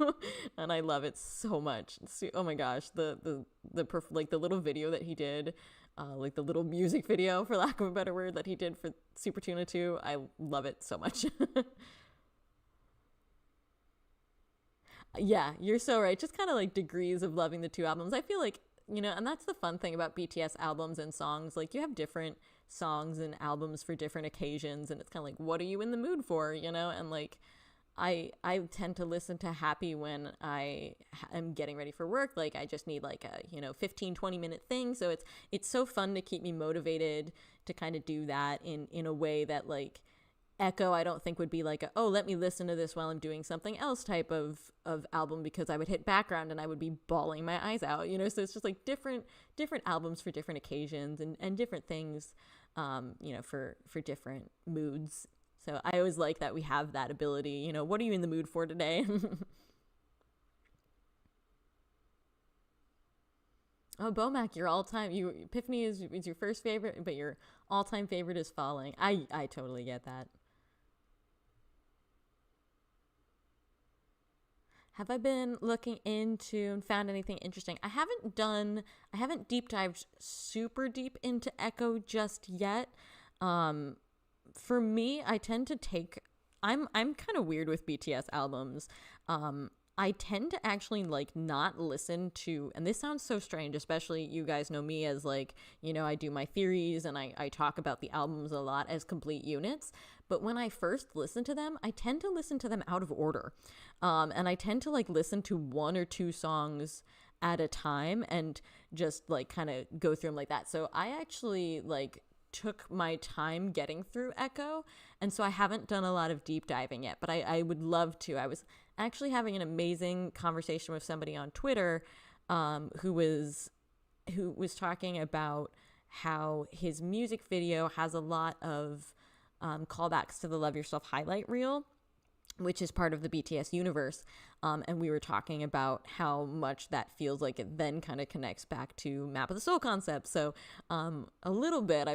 and I love it so much. Oh my gosh, the little video that he did, like the little music video, for lack of a better word, that he did for Super Tuna 2. I love it so much. Yeah, you're so right. Just kind of like degrees of loving the two albums. I feel like, and that's the fun thing about BTS albums and songs. Like you have different songs and albums for different occasions, and it's kind of like, what are you in the mood for, And like I tend to listen to Happy when I am getting ready for work. Like I just need like a 15-20 minute thing. So it's so fun to keep me motivated to kind of do that in a way that like Echo I don't think would be like let me listen to this while I'm doing something else type of album, because I would hit background and I would be bawling my eyes out. So it's just like different albums for different occasions and different things, for different moods. So I always like that we have that ability. What are you in the mood for today? Oh, Bomac, your all-time, Epiphany is your first favorite, but your all-time favorite is Falling. I totally get that. Have I been looking into and found anything interesting? I haven't deep dived super deep into Echo just yet. For me, I tend to I'm kind of weird with BTS albums. I tend to actually like not listen to, and this sounds so strange, especially you guys know me as like, I do my theories and I talk about the albums a lot as complete units. But when I first listen to them, I tend to listen to them out of order. And I tend to like listen to one or two songs at a time and just like kind of go through them like that. So I actually like took my time getting through Echo, and so I haven't done a lot of deep diving yet, but I would love to. I was actually having an amazing conversation with somebody on Twitter, who was talking about how his music video has a lot of callbacks to the Love Yourself highlight reel, which is part of the BTS universe. And we were talking about how much that feels like it then kind of connects back to Map of the Soul concept. So I've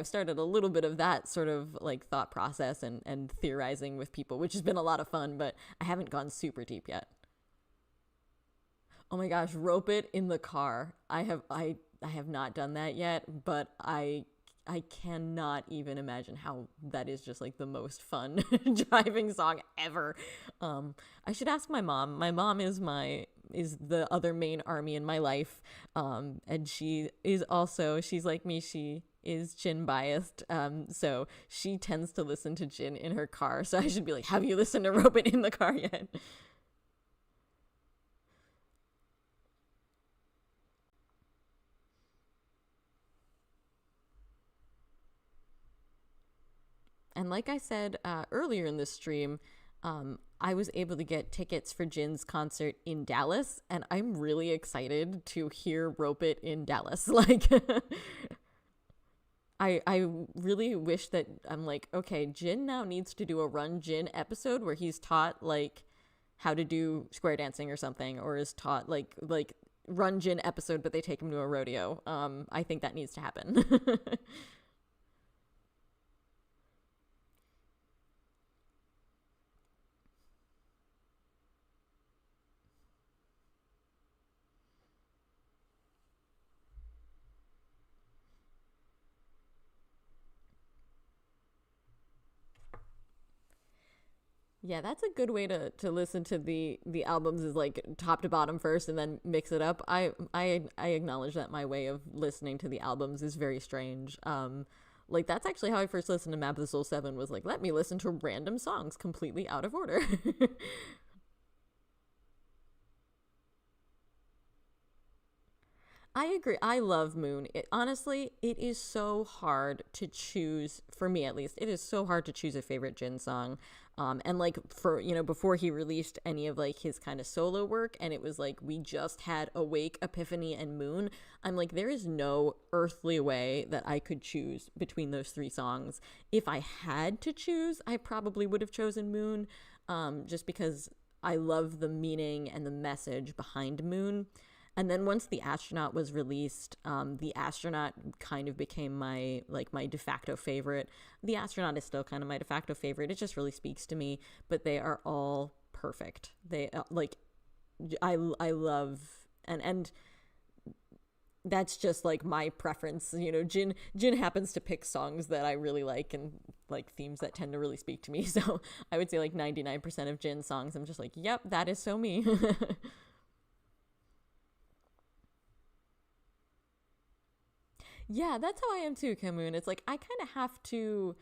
started a little bit of that sort of like thought process and theorizing with people, which has been a lot of fun, but I haven't gone super deep yet. Oh my gosh, rope it in the car. I have not done that yet, but I cannot even imagine how that is just like the most fun driving song ever. I should ask my mom. My mom is the other main army in my life. And she's like me. She is Jin biased. So she tends to listen to Jin in her car. So I should be like, have you listened to Rope It in the car yet? And like I said earlier in this stream, I was able to get tickets for Jin's concert in Dallas, and I'm really excited to hear Rope It in Dallas. Like, I really wish that I'm like, okay, Jin now needs to do a Run Jin episode where he's taught like how to do square dancing or something, or is taught like Run Jin episode, but they take him to a rodeo. I think that needs to happen. Yeah, that's a good way to listen to the albums, is like top to bottom first and then mix it up. I acknowledge that my way of listening to the albums is very strange. Like that's actually how I first listened to Map of the Soul 7, was like, let me listen to random songs completely out of order. I agree. I love Moon. Honestly, it is so hard to choose, for me at least. It is so hard to choose a favorite Jin song. And like for, before he released any of like his kind of solo work, and it was like we just had Awake, Epiphany, and Moon. I'm like, there is no earthly way that I could choose between those three songs. If I had to choose, I probably would have chosen Moon, just because I love the meaning and the message behind Moon. And then once The Astronaut was released, The Astronaut kind of became my de facto favorite. The Astronaut is still kind of my de facto favorite. It just really speaks to me, but they are all perfect. They I love, and that's just like my preference. Jin happens to pick songs that I really like and like themes that tend to really speak to me. So I would say like 99% of Jin songs, I'm just like, yep, that is so me. Yeah, that's how I am too, Camoon. It's like I have to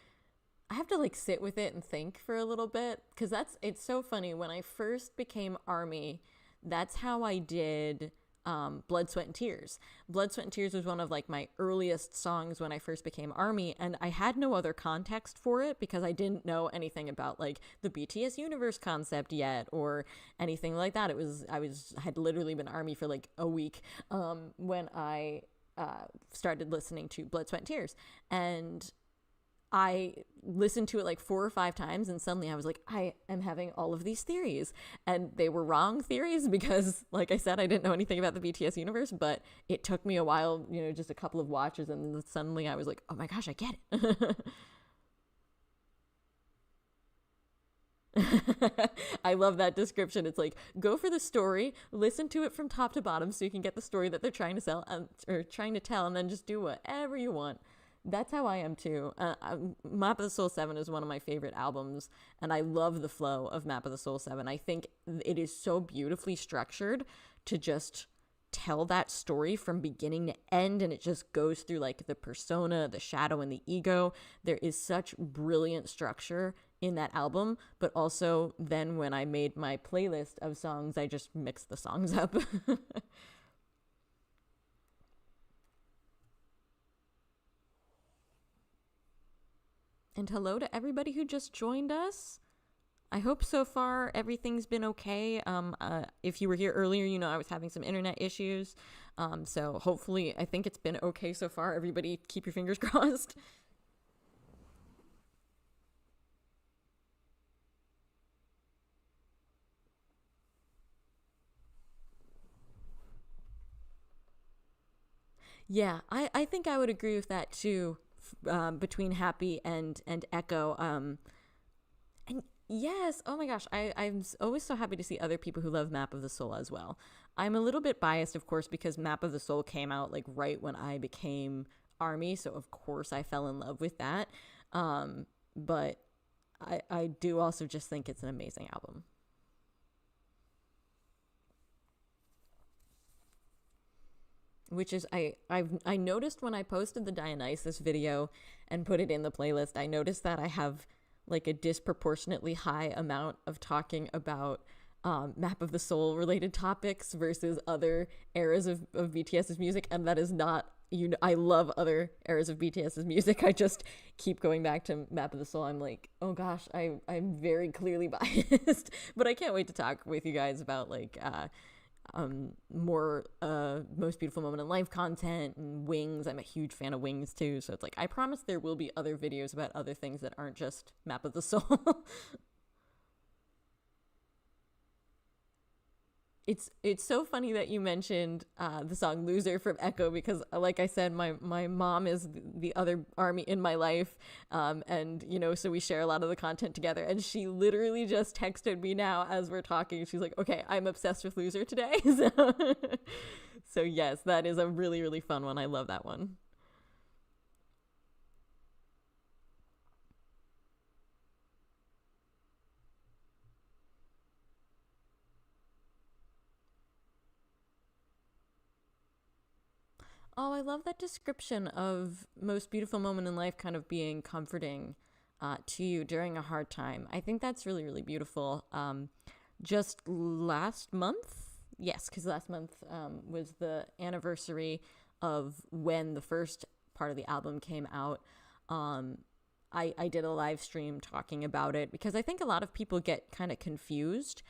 like sit with it and think for a little bit, because it's so funny. When I first became ARMY, that's how I did Blood, Sweat, and Tears. Blood, Sweat, and Tears was one of like my earliest songs when I first became ARMY, and I had no other context for it because I didn't know anything about like the BTS universe concept yet or anything like that. I had literally been ARMY for like a week when I started listening to Blood, Sweat, and Tears. And I listened to it like 4 or 5 times, and suddenly I was like, I am having all of these theories. And they were wrong theories because, like I said, I didn't know anything about the BTS universe, but it took me a while, just a couple of watches, and suddenly I was like, oh my gosh, I get it. I love that description. It's like, go for the story, listen to it from top to bottom so you can get the story that they're trying to sell, or trying to tell, and then just do whatever you want. That's how I am too. Map of the Soul 7 is one of my favorite albums, and I love the flow of Map of the Soul 7. I think it is so beautifully structured to just tell that story from beginning to end, and it just goes through like the persona, the shadow, and the ego. There is such brilliant structure in that album, but also then when I made my playlist of songs, I just mixed the songs up. And hello to everybody who just joined us. I hope so far everything's been okay. If you were here earlier, you know I was having some internet issues. So hopefully, I think it's been okay so far. Everybody keep your fingers crossed. Yeah, I think I would agree with that too. Between Happy and Echo. And yes, oh my gosh, always so happy to see other people who love Map of the Soul as well. I'm a little bit biased, of course, because Map of the Soul came out like right when I became ARMY, so of course I fell in love with that. But I do also just think it's an amazing album. Which is I noticed when I posted the Dionysus video and put it in the playlist, I noticed that I have like a disproportionately high amount of talking about Map of the Soul related topics versus other eras of BTS's music, and that is not, you know, I love other eras of BTS's music. I just keep going back to Map of the Soul. I'm like, oh gosh, I'm very clearly biased, but I can't wait to talk with you guys about like more Most Beautiful Moment in Life content and Wings. I'm a huge fan of Wings too, so it's like I promise there will be other videos about other things that aren't just Map of the Soul. It's so funny that you mentioned the song "Loser" from Echo, because like I said, my mom is the other ARMY in my life, and you know, so we share a lot of the content together, and she literally just texted me now as we're talking. She's like, okay, I'm obsessed with "Loser" today. So yes, that is a really, really fun one. I love that one. Oh, I love that description of Most Beautiful Moment in Life kind of being comforting to you during a hard time. I think that's really, really beautiful. Just last month, yes, because last month was the anniversary of when the first part of the album came out. Um, I did a live stream talking about it because I think a lot of people get kind of confused,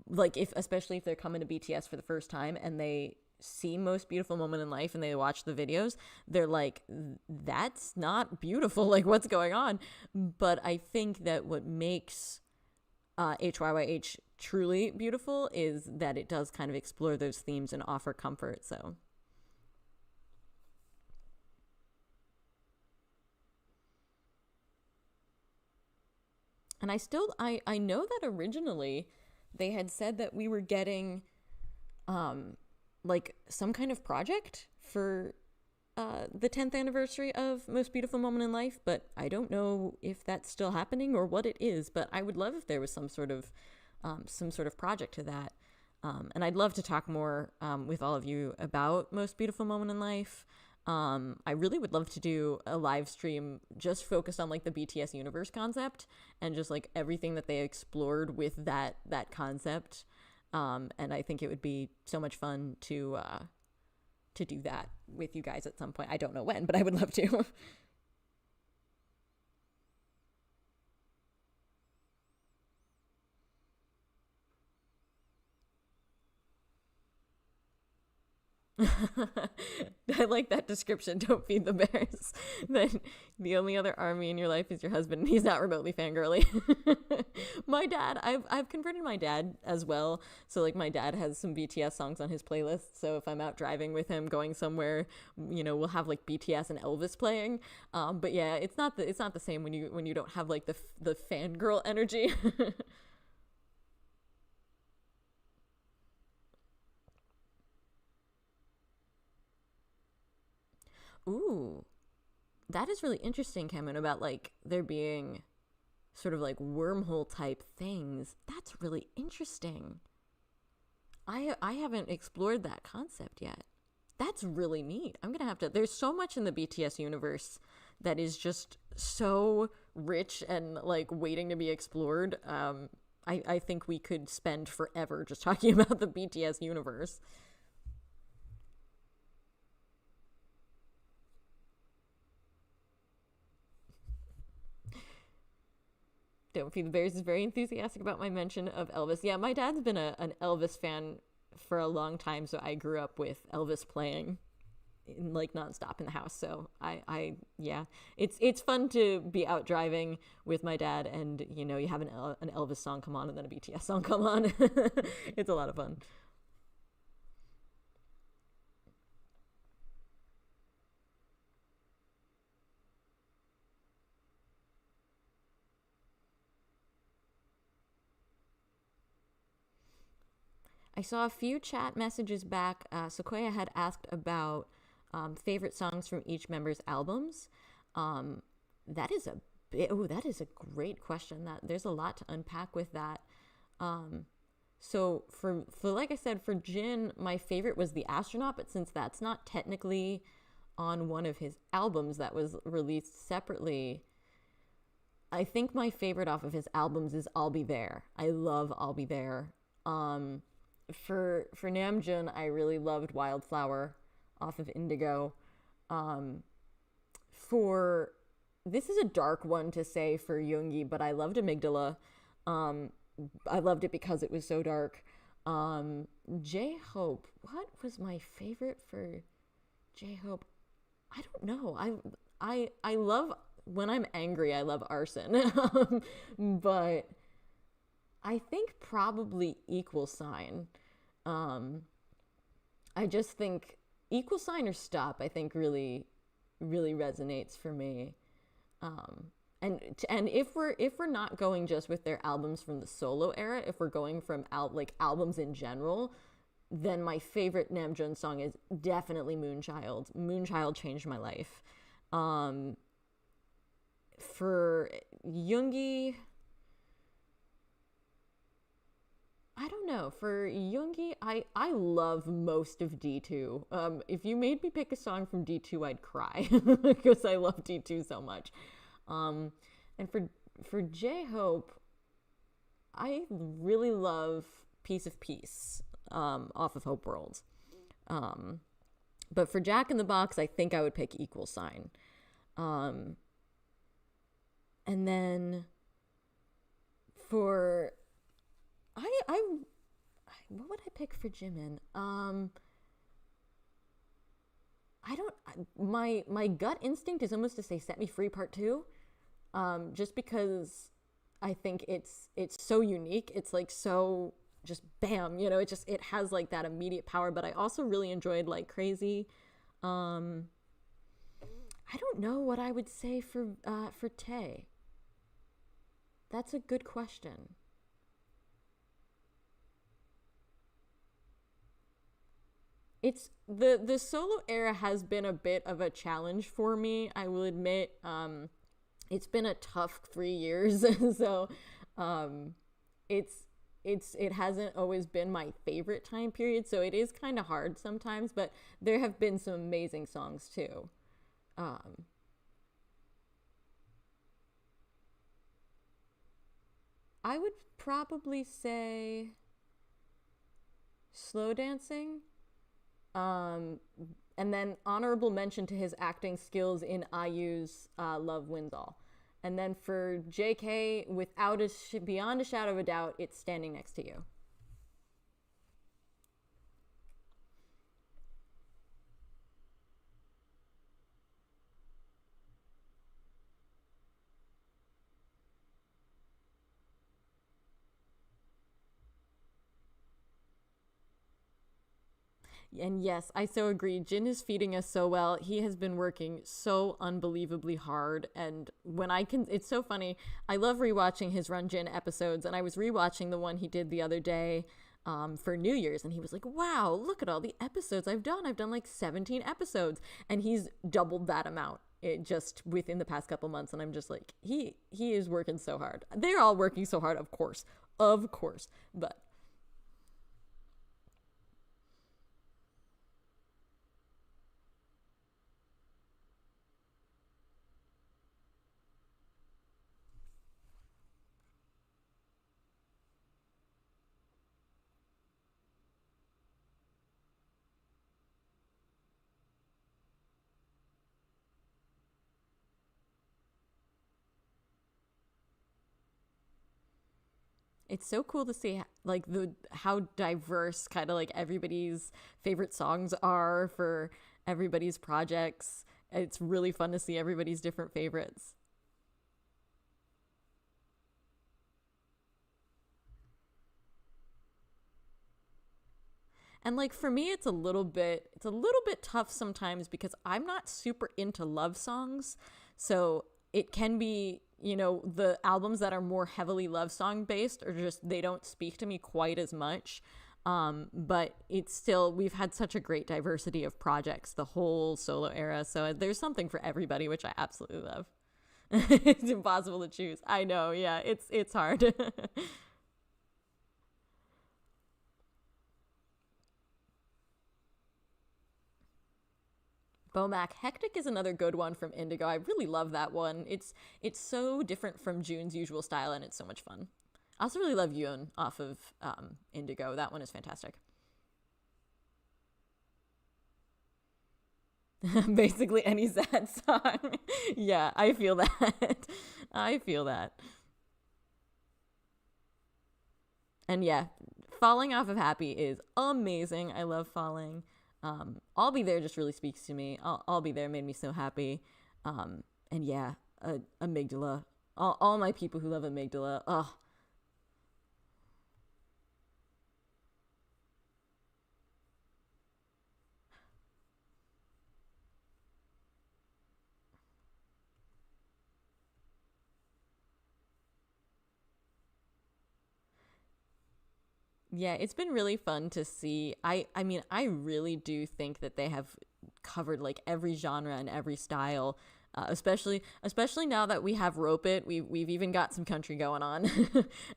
like if especially if they're coming to BTS for the first time and they see Most Beautiful Moment in Life and they watch the videos, they're like, that's not beautiful, like what's going on? But I think that what makes HYYH truly beautiful is that it does kind of explore those themes and offer comfort. So and I know that originally they had said that we were getting like some kind of project for the 10th anniversary of Most Beautiful Moment in Life, but I don't know if that's still happening or what it is. But I would love if there was some sort of project to that. And I'd love to talk more with all of you about Most Beautiful Moment in Life. I really would love to do a live stream just focused on like the BTS universe concept and just like everything that they explored with that concept. And I think it would be so much fun to do that with you guys at some point. I don't know when, but I would love to. I like that description. Don't feed the bears. Then the only other army in your life is your husband, and he's not remotely fangirly. My dad, I've converted my dad as well. So like my dad has some BTS songs on his playlist. So if I'm out driving with him, going somewhere, you know, we'll have like BTS and Elvis playing. But yeah, it's not the same when you don't have like the fangirl energy. Ooh, that is really interesting, Cameron, about like there being sort of like wormhole type things. That's really interesting. I haven't explored that concept yet. That's really neat. I'm gonna have to. There's so much in the BTS universe that is just so rich and like waiting to be explored. I think we could spend forever just talking about the BTS universe. Don't Feed the Bears is very enthusiastic about my mention of Elvis. Yeah, my dad's been an Elvis fan for a long time, so I grew up with Elvis playing in, like, nonstop in the house. So yeah, it's fun to be out driving with my dad, and you have an Elvis song come on and then a BTS song come on. It's a lot of fun. I saw a few chat messages back. Sequoia had asked about favorite songs from each member's albums. Um, that is a that is a great question. That there's a lot to unpack with that. Um, so for like I said, for Jin, my favorite was The Astronaut, but since that's not technically on one of his albums that was released separately, I think my favorite off of his albums is I'll Be There. I love I'll Be There. Um, for Namjoon, I really loved Wildflower off of Indigo. Um, for This is a dark one to say for Yoongi, but I loved Amygdala. Um, I loved it because it was so dark. J Hope, what was my favorite for J Hope? I don't know. I love when I'm angry. I love Arson, but I think probably Equal Sign. Um, I just think Equal Sign or Stop, I think really resonates for me. Um, and if we're not going just with their albums from the solo era, if we're going from like albums in general, then my favorite Namjoon song is definitely Moonchild. Moonchild changed my life. Um, for Yoongi, I don't know. For Yoongi, I love most of D2. If you made me pick a song from D2, I'd cry because I love D2 so much. Um, and for J Hope, I really love Piece of Peace off of Hope World. Um, but for Jack in the Box, I think I would pick Equal Sign. Um, and then for I what would I pick for Jimin? I don't. My gut instinct is almost to say "Set Me Free" Part Two, just because I think it's so unique. It's like so just bam, it has like that immediate power. But I also really enjoyed like Crazy. Um, I don't know what I would say for Tay. That's a good question. It's the solo era has been a bit of a challenge for me, I will admit. It's been a tough 3 years. So um it hasn't always been my favorite time period, so it is kind of hard sometimes, but there have been some amazing songs too. um I would probably say Slow Dancing. Um, and then honorable mention to his acting skills in IU's Love Wins All. And then for JK, without beyond a shadow of a doubt, it's Standing Next to You. And yes, I so agree. Jin is feeding us so well. He has been working so unbelievably hard. And when I can, it's so funny. I love rewatching his Run Jin episodes. And I was rewatching the one he did the other day for New Year's. And he was like, wow, look at all the episodes I've done. I've done like 17 episodes. And he's doubled that amount. It just within the past couple months. And I'm just like, he is working so hard. They're all working so hard, of course. Of course. But it's so cool to see like the how diverse kind of like everybody's favorite songs are for everybody's projects. It's really fun to see everybody's different favorites. And like for me it's a little bit tough sometimes because I'm not super into love songs. So it can be, the albums that are more heavily love song based or just they don't speak to me quite as much. But it's still we've had such a great diversity of projects the whole solo era. So there's something for everybody, which I absolutely love. It's impossible to choose. I know, yeah, it's hard. Bomac. Hectic is another good one from Indigo. I really love that one. It's so different from June's usual style, and it's so much fun. I also really love Yoon off of Indigo. That one is fantastic. Basically any sad song. Yeah, I feel that. I feel that. And yeah, falling off of Happy is amazing. I love falling. I'll Be There just really speaks to me. I'll Be There made me so happy. And yeah, Amygdala. All my people who love Amygdala. Oh, yeah, it's been really fun to see. I mean, I really do think that they have covered like every genre and every style. Especially now that we have Rope It, we've even got some country going on,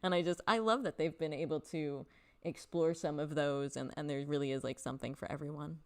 and I love that they've been able to explore some of those, and there really is like something for everyone.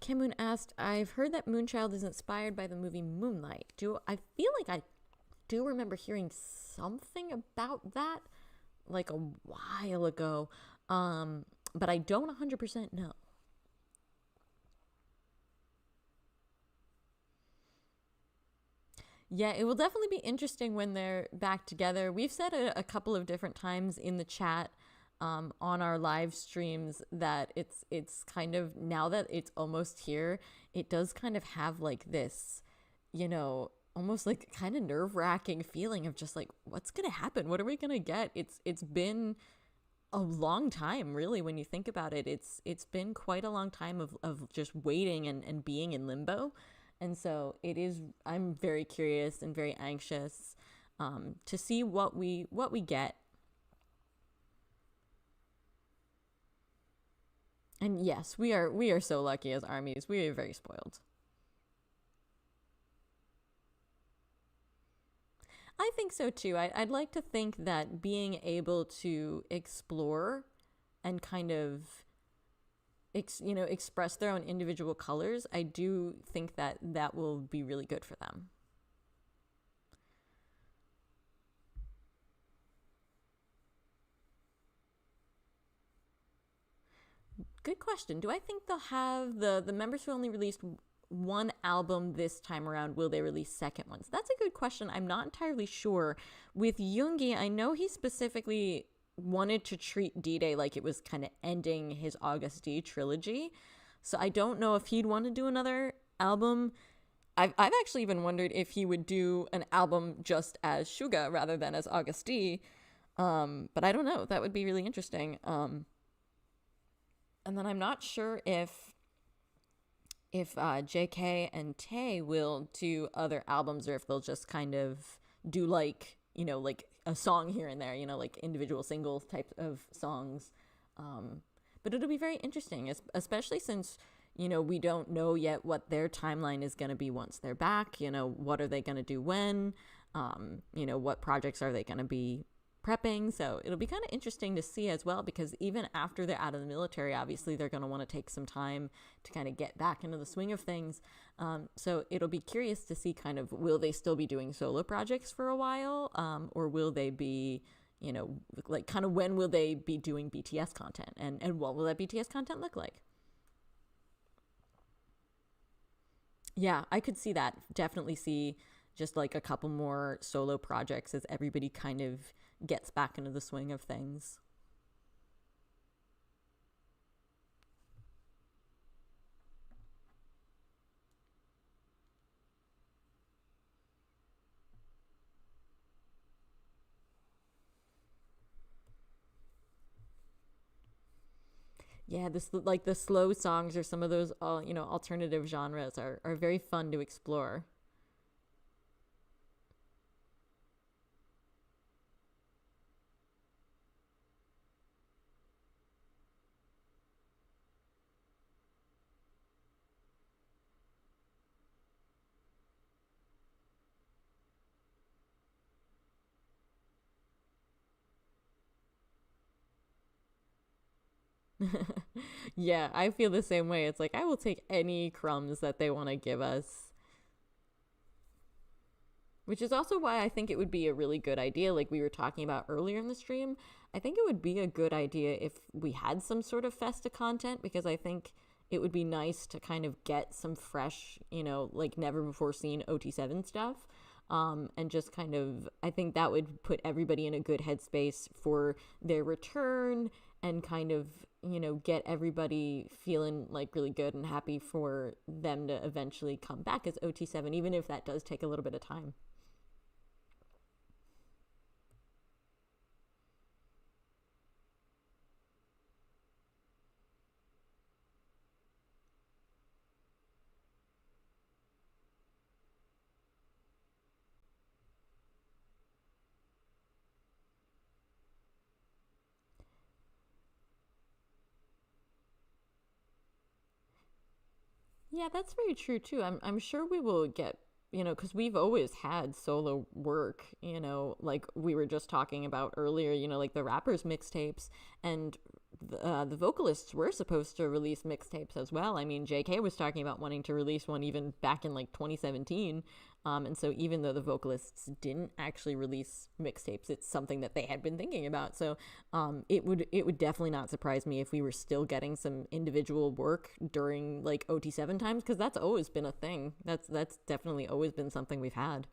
Kim Moon asked, "I've heard that Moonchild is inspired by the movie Moonlight. Do I feel like I do remember hearing something about that like a while ago, but I don't 100% know." Yeah, it will definitely be interesting when they're back together. We've said a couple of different times in the chat, on our live streams, that it's kind of now that it's almost here, it does kind of have like this, almost like kind of nerve wracking feeling of just like what's gonna happen, what are we gonna get. It's been a long time, really, when you think about it. It's been quite a long time of just waiting and being in limbo. And so it is I'm very curious and very anxious, to see what we get. And yes, we are so lucky as armies. We are very spoiled. I think so too. I'd like to think that being able to explore and kind of express their own individual colors, I do think that that will be really good for them. Good question. Do I think they'll have the members who only released one album this time around, will they release second ones? That's a good question. I'm not entirely sure. With Yoongi, I know he specifically wanted to treat D-Day like it was kind of ending his August D trilogy. So I don't know if he'd want to do another album. I've actually even wondered if he would do an album just as Suga rather than as August D. But I don't know. That would be really interesting. And then I'm not sure if JK and Tay will do other albums or if they'll just kind of do like like a song here and there, like individual singles type of songs. But it'll be very interesting, especially since we don't know yet what their timeline is going to be once they're back. What are they going to do when? What projects are they going to be prepping? So it'll be kind of interesting to see as well, because even after they're out of the military, obviously they're going to want to take some time to kind of get back into the swing of things. So it'll be curious to see kind of, will they still be doing solo projects for a while, or will they be, like kind of when will they be doing BTS content, and what will that BTS content look like? Yeah, I could see that. Definitely see just like a couple more solo projects as everybody kind of gets back into the swing of things. Yeah, this like the slow songs or some of those alternative genres are very fun to explore. Yeah, I feel the same way. It's like I will take any crumbs that they want to give us. Which is also why I think it would be a really good idea, like we were talking about earlier in the stream. I think it would be a good idea if we had some sort of Festa content, because I think it would be nice to kind of get some fresh, like never before seen OT7 stuff. And just kind of, I think that would put everybody in a good headspace for their return, and kind of, get everybody feeling like really good and happy for them to eventually come back as OT7, even if that does take a little bit of time. Yeah, that's very true too. I'm sure we will get, because we've always had solo work, like we were just talking about earlier, like the rappers mixtapes, and the vocalists were supposed to release mixtapes as well. I mean, JK was talking about wanting to release one even back in like 2017. And so even though the vocalists didn't actually release mixtapes, it's something that they had been thinking about. So it would definitely not surprise me if we were still getting some individual work during like OT7 times, because that's always been a thing. That's definitely always been something we've had.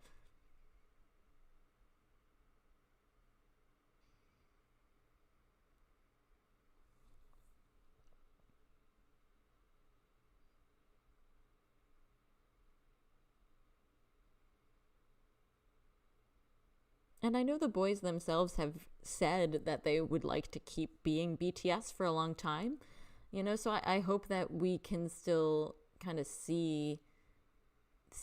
And I know the boys themselves have said that they would like to keep being BTS for a long time. So I hope that we can still kind of see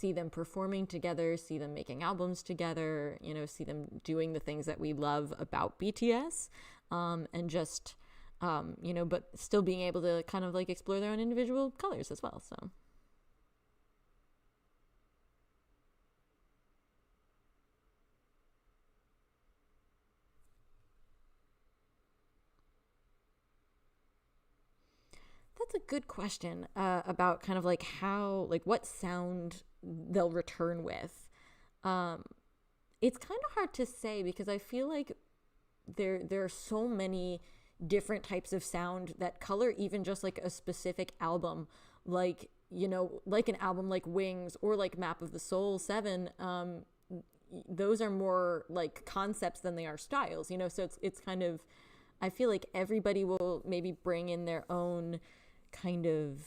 them performing together, see them making albums together, see them doing the things that we love about BTS, and just, but still being able to kind of like explore their own individual colors as well. So that's a good question, about kind of like how, like what sound they'll return with. Um, it's kind of hard to say, because I feel like there are so many different types of sound that color even just like a specific album, like like an album like Wings or like Map of the Soul 7. Those are more like concepts than they are styles, so it's kind of, I feel like everybody will maybe bring in their own kind of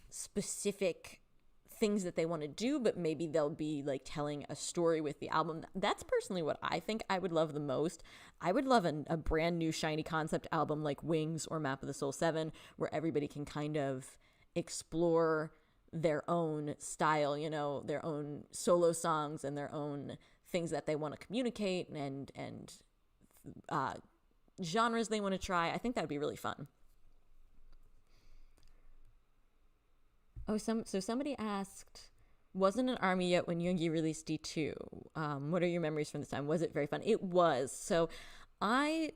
specific things that they want to do, but maybe they'll be like telling a story with the album. That's personally what I think I would love the most. I would love a brand new shiny concept album like Wings or Map of the Soul 7, where everybody can kind of explore their own style, their own solo songs and their own things that they want to communicate, and uh, genres they want to try. I think that would be really fun. Oh, somebody asked, wasn't an army yet when Yoongi released D2. What are your memories from this time? Was it very fun? It was. So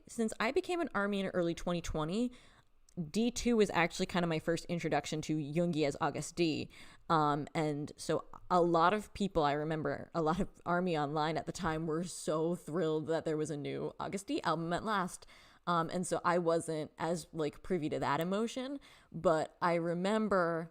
since I became an army in early 2020, D2 was actually kind of my first introduction to Yoongi as August D. And so a lot of people, I remember a lot of Army Online at the time were so thrilled that there was a new August D album at last. And so I wasn't as like privy to that emotion, but I remember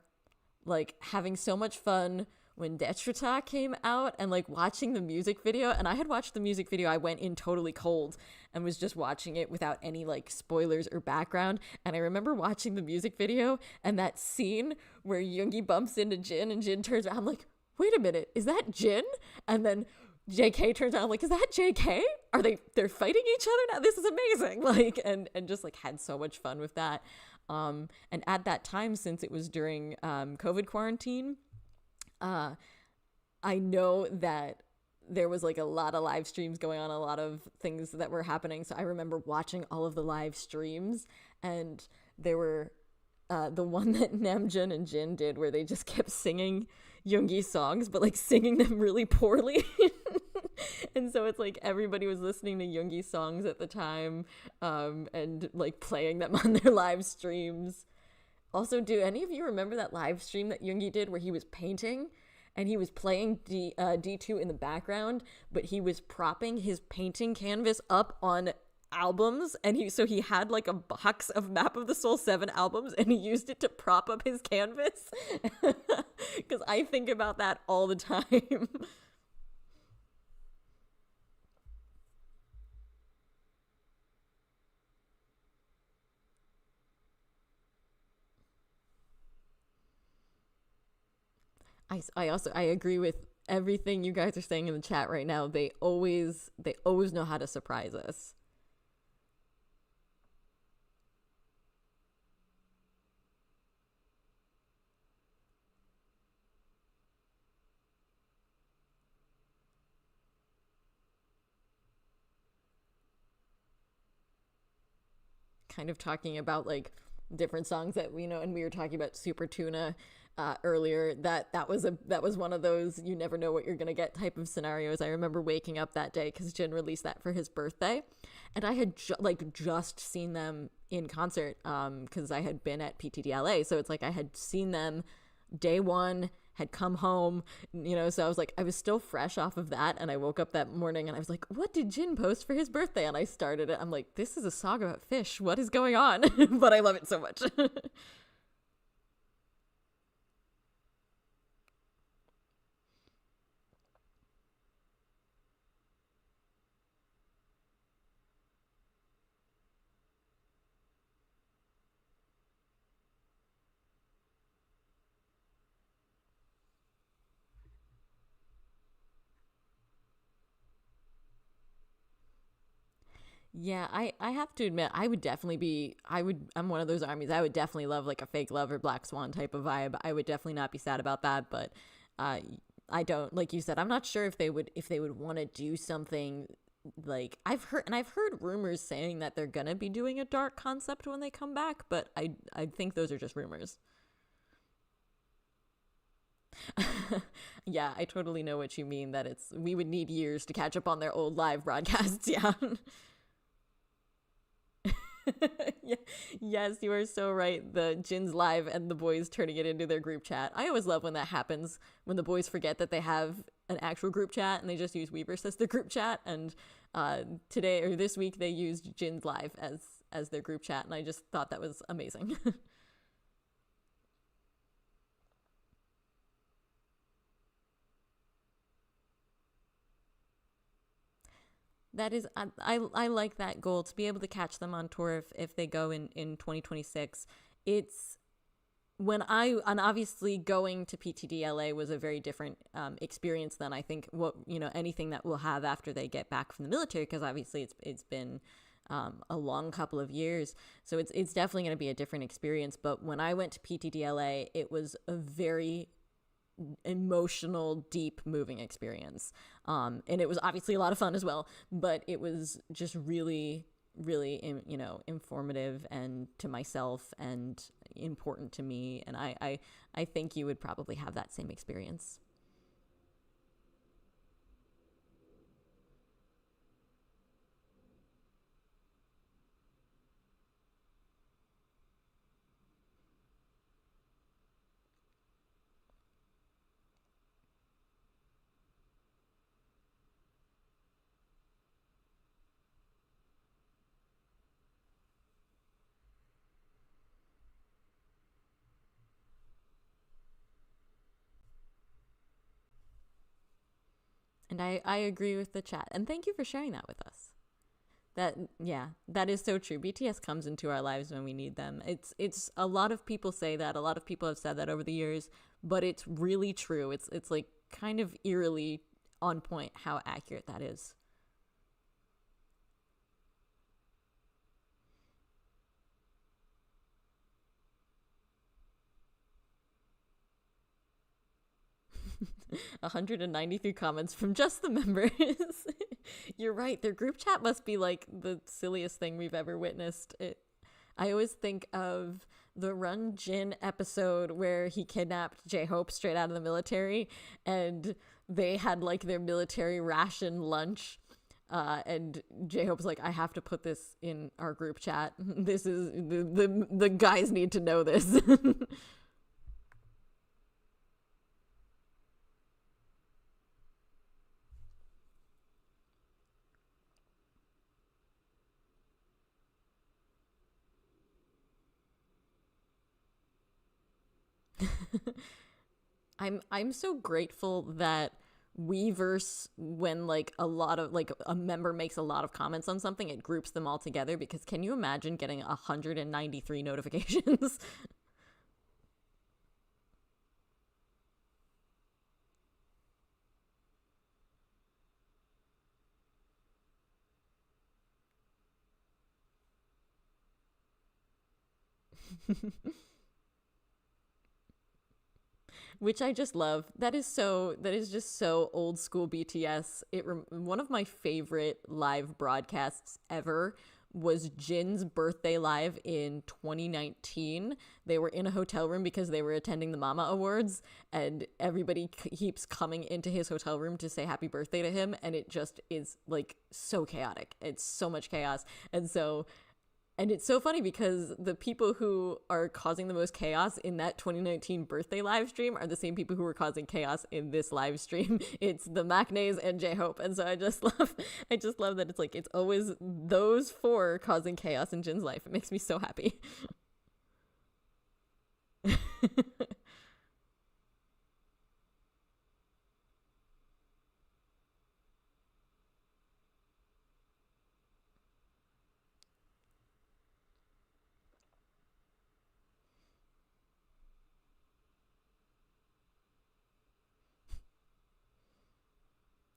like having so much fun when Detrata came out and like watching the music video. And I had watched the music video. I went in totally cold and was just watching it without any like spoilers or background. And I remember watching the music video and that scene where Yoongi bumps into Jin and Jin turns around. I'm like, wait a minute, is that Jin? And then JK turns around, like, is that JK? They're fighting each other now? This is amazing. Like, and just like had so much fun with that. And at that time, since it was during COVID quarantine, I know that there was like a lot of live streams going on, a lot of things that were happening. So I remember watching all of the live streams, and there were the one that Namjoon and Jin did where they just kept singing Yoongi songs, but like singing them really poorly. And so it's like everybody was listening to Yoongi songs at the time, and like playing them on their live streams. Also, do any of you remember that live stream that Yoongi did where he was painting and he was playing D2 in the background, but he was propping his painting canvas up on albums, and he had like a box of Map of the Soul 7 albums, and he used it to prop up his canvas? Because I think about that all the time. I agree with everything you guys are saying in the chat right now. They always know how to surprise us. Kind of talking about like different songs that we know, and we were talking about Super Tuna earlier. That was one of those you never know what you're gonna get type of scenarios. I remember waking up that day because Jin released that for his birthday, and I had just seen them in concert because I had been at PTDLA, so it's like I had seen them day one, had come home, so I was still fresh off of that, and I woke up that morning and I was like, what did Jin post for his birthday? And I started it. I'm like, this is a song about fish, what is going on? But I love it so much. Yeah, I have to admit, I'm one of those armies. I would definitely love like a Fake Love or Black Swan type of vibe. I would definitely not be sad about that, but uh I don't, like you said, I'm not sure if they would want to do something like I've heard rumors saying that they're gonna be doing a dark concept when they come back, but I think those are just rumors. Yeah, I totally know what you mean, that we would need years to catch up on their old live broadcasts. Yeah. Yeah, yes, you are so right. The Jin's live and the boys turning it into their group chat. I always love when that happens, when the boys forget that they have an actual group chat and they just use Weverse as their group chat. And today or this week they used Jin's live as their group chat, and I just thought that was amazing. That is, I like that goal, to be able to catch them on tour if they go in 2026. It's and obviously going to PTDLA was a very different experience than I think anything that we'll have after they get back from the military, because obviously it's been a long couple of years, so it's definitely going to be a different experience. But when I went to PTDLA, it was a very emotional, deep, moving experience. And it was obviously a lot of fun as well, but it was just really, really, informative and to myself and important to me. And I think you would probably have that same experience. And I agree with the chat. And thank you for sharing that with us. That yeah, that is so true. BTS comes into our lives when we need them. It's a lot of people say that. A lot of people have said that over the years, but it's really true. It's like kind of eerily on point how accurate that is. 193 comments from just the members. You're right. Their group chat must be like the silliest thing we've ever witnessed. I always think of the Run Jin episode where he kidnapped J Hope straight out of the military, and they had like their military ration lunch. And J Hope's like, I have to put this in our group chat. This is the guys need to know this. I'm so grateful that Weverse, when like a lot of like a member makes a lot of comments on something, it groups them all together, because can you imagine getting 193 notifications? Which I just love. That is just so old school BTS. One of my favorite live broadcasts ever was Jin's birthday live in 2019. They were in a hotel room because they were attending the Mama Awards, and everybody keeps coming into his hotel room to say happy birthday to him, and it just is like so chaotic. It's so much chaos. And it's so funny because the people who are causing the most chaos in that 2019 birthday live stream are the same people who are causing chaos in this live stream. It's the Maknaes and J-Hope. And so I just love that it's like, it's always those four causing chaos in Jin's life. It makes me so happy.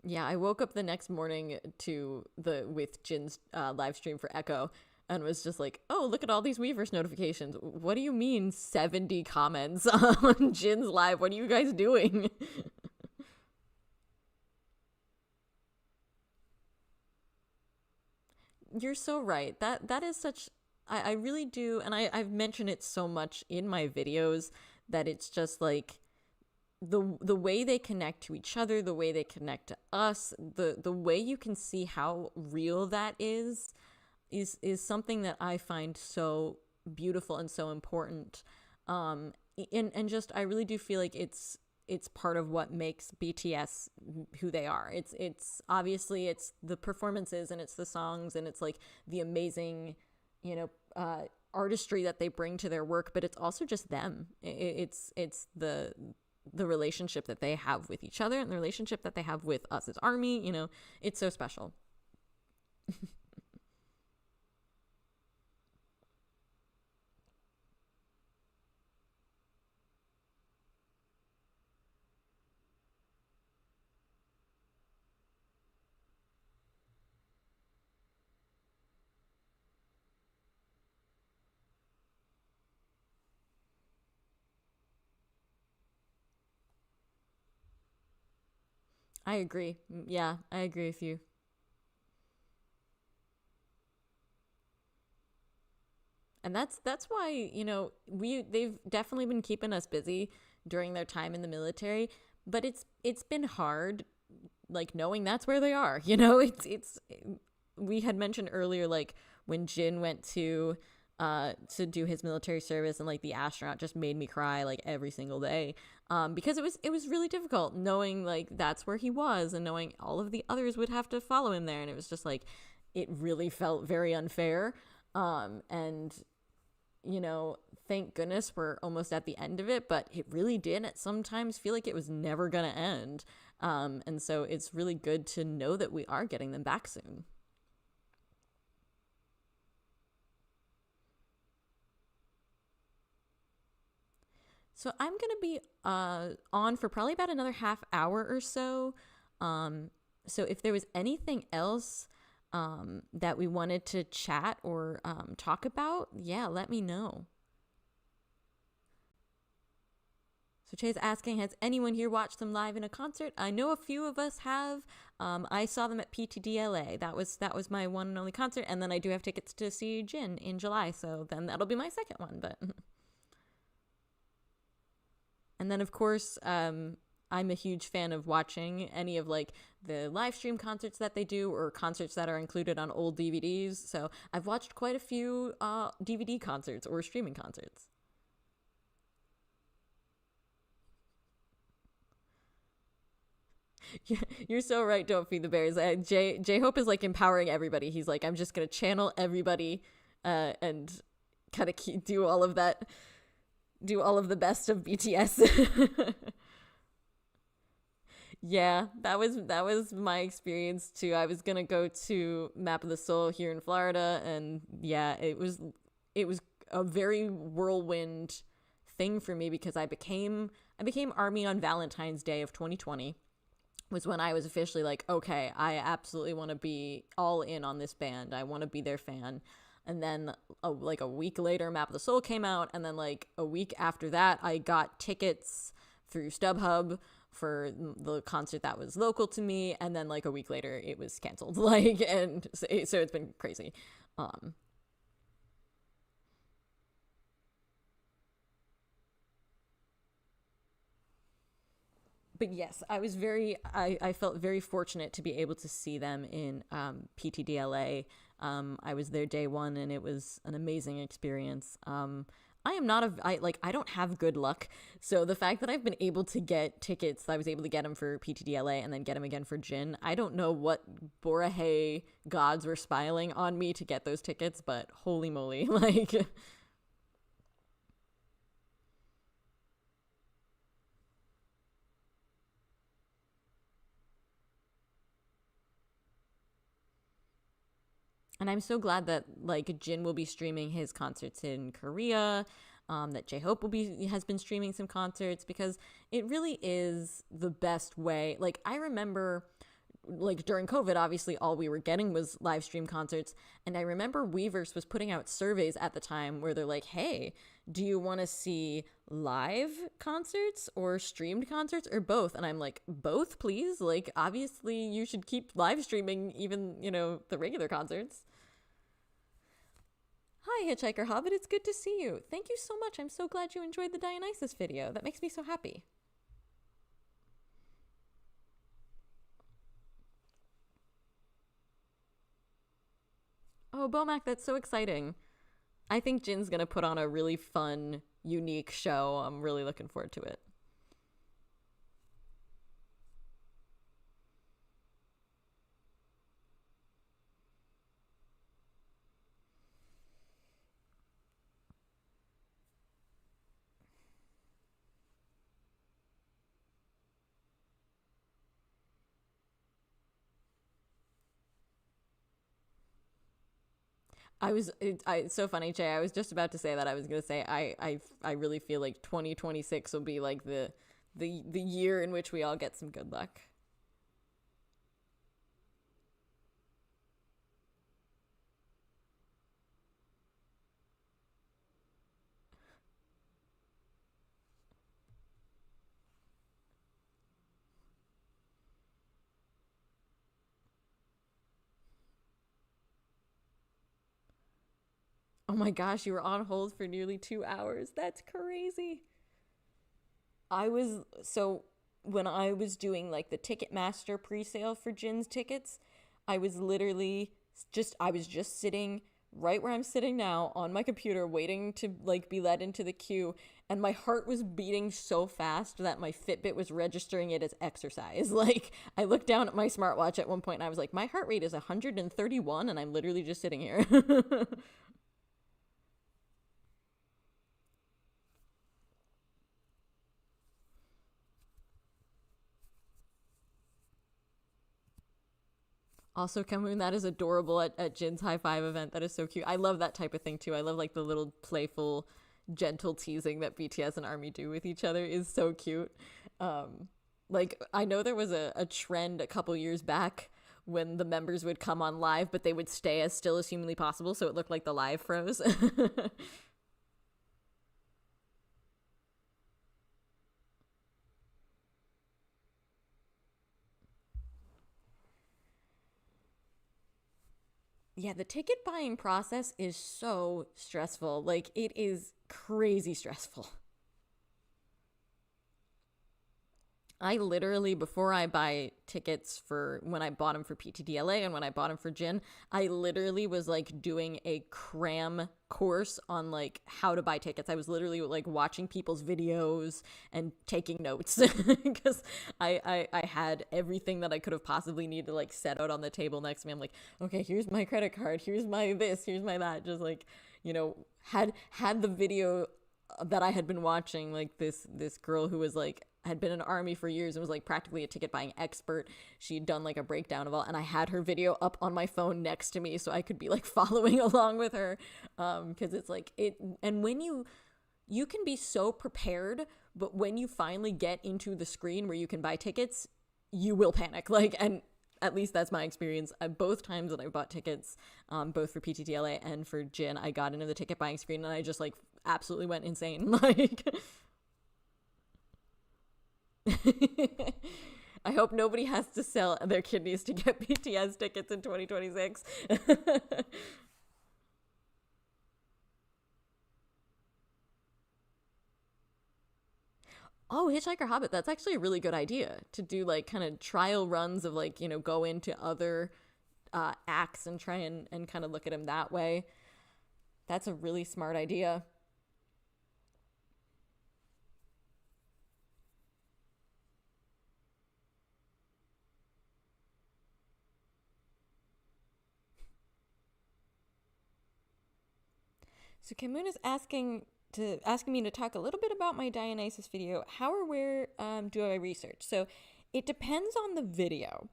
Yeah, I woke up the next morning to the with Jin's live stream for Echo, and was just like, "Oh, look at all these Weverse notifications. What do you mean 70 comments on Jin's live? What are you guys doing?" You're so right. That is such. I really do, and I've mentioned it so much in my videos that it's just like the way they connect to each other, the way they connect to us, the way you can see how real that is something that I find so beautiful and so important. And just I really do feel like it's part of what makes BTS who they are. It's obviously it's the performances and it's the songs and it's like the amazing, you know, artistry that they bring to their work, but it's also just them. It's the relationship that they have with each other and the relationship that they have with us as ARMY. You know, it's so special. I agree. Yeah, I agree with you. And that's why, they've definitely been keeping us busy during their time in the military, but it's been hard, like, knowing that's where they are. It's we had mentioned earlier, like, when Jin went to do his military service, and like the astronaut just made me cry like every single day, because it was really difficult knowing like that's where he was, and knowing all of the others would have to follow him there, and it was just like it really felt very unfair. And thank goodness we're almost at the end of it, but it really did at sometimes feel like it was never gonna end. And so it's really good to know that we are getting them back soon. So I'm gonna be on for probably about another half hour or so. So if there was anything else that we wanted to chat or talk about, yeah, let me know. So Chay's asking, has anyone here watched them live in a concert? I know a few of us have. I saw them at PTDLA. That was my one and only concert, and then I do have tickets to see Jin in July, so then that'll be my second one. But and then of course, I'm a huge fan of watching any of like the live stream concerts that they do, or concerts that are included on old DVDs. So I've watched quite a few DVD concerts or streaming concerts. You're so right. Don't feed the bears. J Hope is like empowering everybody. He's like, I'm just gonna channel everybody, and kind of do all of that, do all of the best of BTS. Yeah, that was my experience too. I was gonna go to Map of the Soul here in Florida, and yeah, it was a very whirlwind thing for me, because I became Army on Valentine's Day of 2020, was when I was officially like, okay, I absolutely want to be all in on this band. I want to be their fan. And then like a week later, Map of the Soul came out, and then like a week after that, I got tickets through StubHub for the concert that was local to me, and then like a week later it was canceled. Like, and so it's been crazy. um but yes, I felt very fortunate to be able to see them in PTDLA. I was there day one, and it was an amazing experience. I am not a I don't have good luck, so the fact that I've been able to get tickets, I was able to get them for PTDLA and then get them again for Jin. I don't know what Borahae gods were smiling on me to get those tickets, but holy moly, like. And I'm so glad that like Jin will be streaming his concerts in Korea, that J Hope has been streaming some concerts, because it really is the best way. Like, I remember, like, during COVID, obviously all we were getting was live stream concerts, and I remember Weverse was putting out surveys at the time where they're like, hey, do you want to see live concerts or streamed concerts, or both? And I'm like, both, please. Like, obviously you should keep live streaming even, the regular concerts. Hi, Hitchhiker Hobbit. It's good to see you. Thank you so much. I'm so glad you enjoyed the Dionysus video. That makes me so happy. Oh, Bomac, that's so exciting. I think Jin's gonna put on a really fun, unique show. I'm really looking forward to it. It's so funny, Jay. I was just about to say that. I was gonna say I really feel like 2026 will be like the year in which we all get some good luck. Oh my gosh, you were on hold for nearly 2 hours. That's crazy. I was so when I was doing like the Ticketmaster pre-sale for Jin's tickets, I was literally I was just sitting right where I'm sitting now on my computer waiting to like be let into the queue, and my heart was beating so fast that my Fitbit was registering it as exercise. Like I looked down at my smartwatch at one point and I was like, my heart rate is 131 and I'm literally just sitting here. Also, Cameroon, that is adorable at Jin's high five event. That is so cute. I love that type of thing too. I love like the little playful, gentle teasing that BTS and ARMY do with each other is so cute. Um, like I know there was a trend a couple years back when the members would come on live, but they would stay as still as humanly possible, so it looked like the live froze. Yeah, the ticket buying process is so stressful. Like it is crazy stressful. I literally, before I buy tickets for when I bought them for PTDLA and when I bought them for Jin, I literally was like doing a cram course on like how to buy tickets. I was literally like watching people's videos and taking notes because I had everything that I could have possibly needed to like set out on the table next to me. I'm like, okay, here's my credit card, here's my this, here's my that. Just like, had the video that I had been watching, like this girl who was like had been in army for years and was like practically a ticket buying expert. She'd done like a breakdown of all, and I had her video up on my phone next to me so I could be like following along with her. Because it's like it, and when you can be so prepared, but when you finally get into the screen where you can buy tickets, you will panic. Like, and at least that's my experience. Both times that I bought tickets, both for PTTLA and for Jin, I got into the ticket buying screen and I just like absolutely went insane. Like, I hope nobody has to sell their kidneys to get BTS tickets in 2026. Oh, Hitchhiker Hobbit. That's actually a really good idea to do like kind of trial runs of like, go into other acts and try and kind of look at them that way. That's a really smart idea. So Kim Moon is asking me to talk a little bit about my Dionysus video. How or where do I research? So it depends on the video.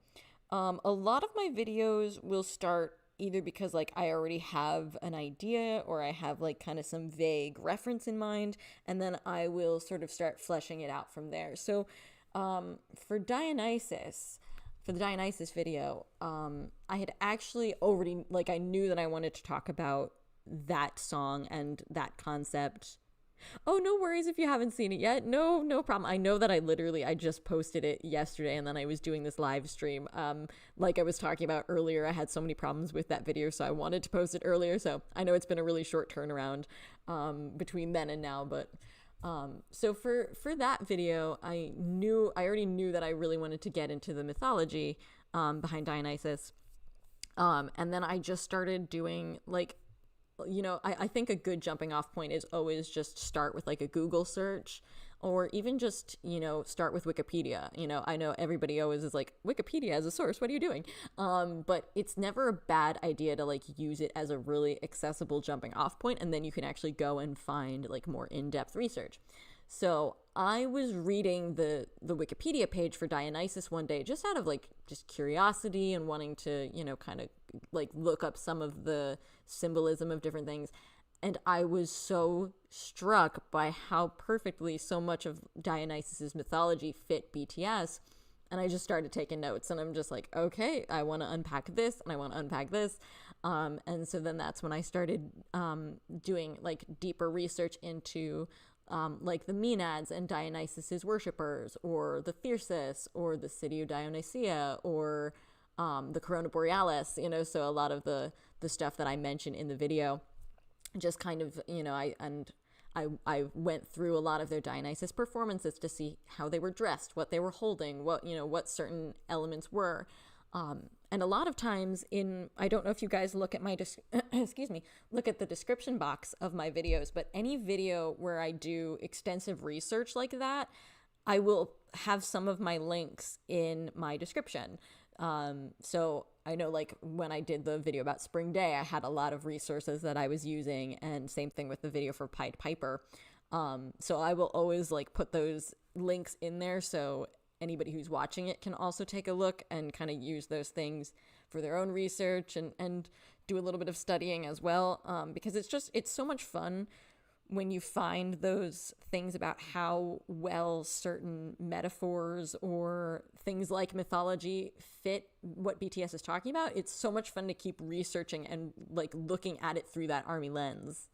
A lot of my videos will start either because like I already have an idea or I have like kind of some vague reference in mind, and then I will sort of start fleshing it out from there. So for Dionysus, for the Dionysus video, I had actually already like I knew that I wanted to talk about that song and that concept. Oh, no worries if you haven't seen it yet. No, no problem. I know that I just posted it yesterday and then I was doing this live stream. Like I was talking about earlier, I had so many problems with that video, so I wanted to post it earlier. So I know it's been a really short turnaround between then and now, but so for that video, I already knew that I really wanted to get into the mythology behind Dionysus. And then I just started doing like I think a good jumping off point is always just start with like a Google search or even just, start with Wikipedia. I know everybody always is like, Wikipedia as a source, what are you doing? But it's never a bad idea to like use it as a really accessible jumping off point, and then you can actually go and find like more in-depth research. So I was reading the Wikipedia page for Dionysus one day, just out of like just curiosity and wanting to, kind of like look up some of the symbolism of different things. And I was so struck by how perfectly so much of Dionysus's mythology fit BTS. And I just started taking notes, and I'm just like, okay, I want to unpack this and I want to unpack this. And so then that's when I started doing like deeper research into like the Maenads and Dionysus's worshippers, or the Thyrsus, or the city of Dionysia, or the Corona Borealis, so a lot of the stuff that I mentioned in the video. just kind of, I went through a lot of their Dionysus performances to see how they were dressed, what they were holding, what certain elements were. And a lot of times I don't know if you guys look at my, excuse me, look at the description box of my videos, but any video where I do extensive research like that, I will have some of my links in my description. So I know, like, when I did the video about Spring Day, I had a lot of resources that I was using, and same thing with the video for Pied Piper. So I will always, like, put those links in there so anybody who's watching it can also take a look and kind of use those things for their own research and do a little bit of studying as well. Because it's so much fun when you find those things about how well certain metaphors or things like mythology fit what BTS is talking about. It's so much fun to keep researching and, like, looking at it through that ARMY lens.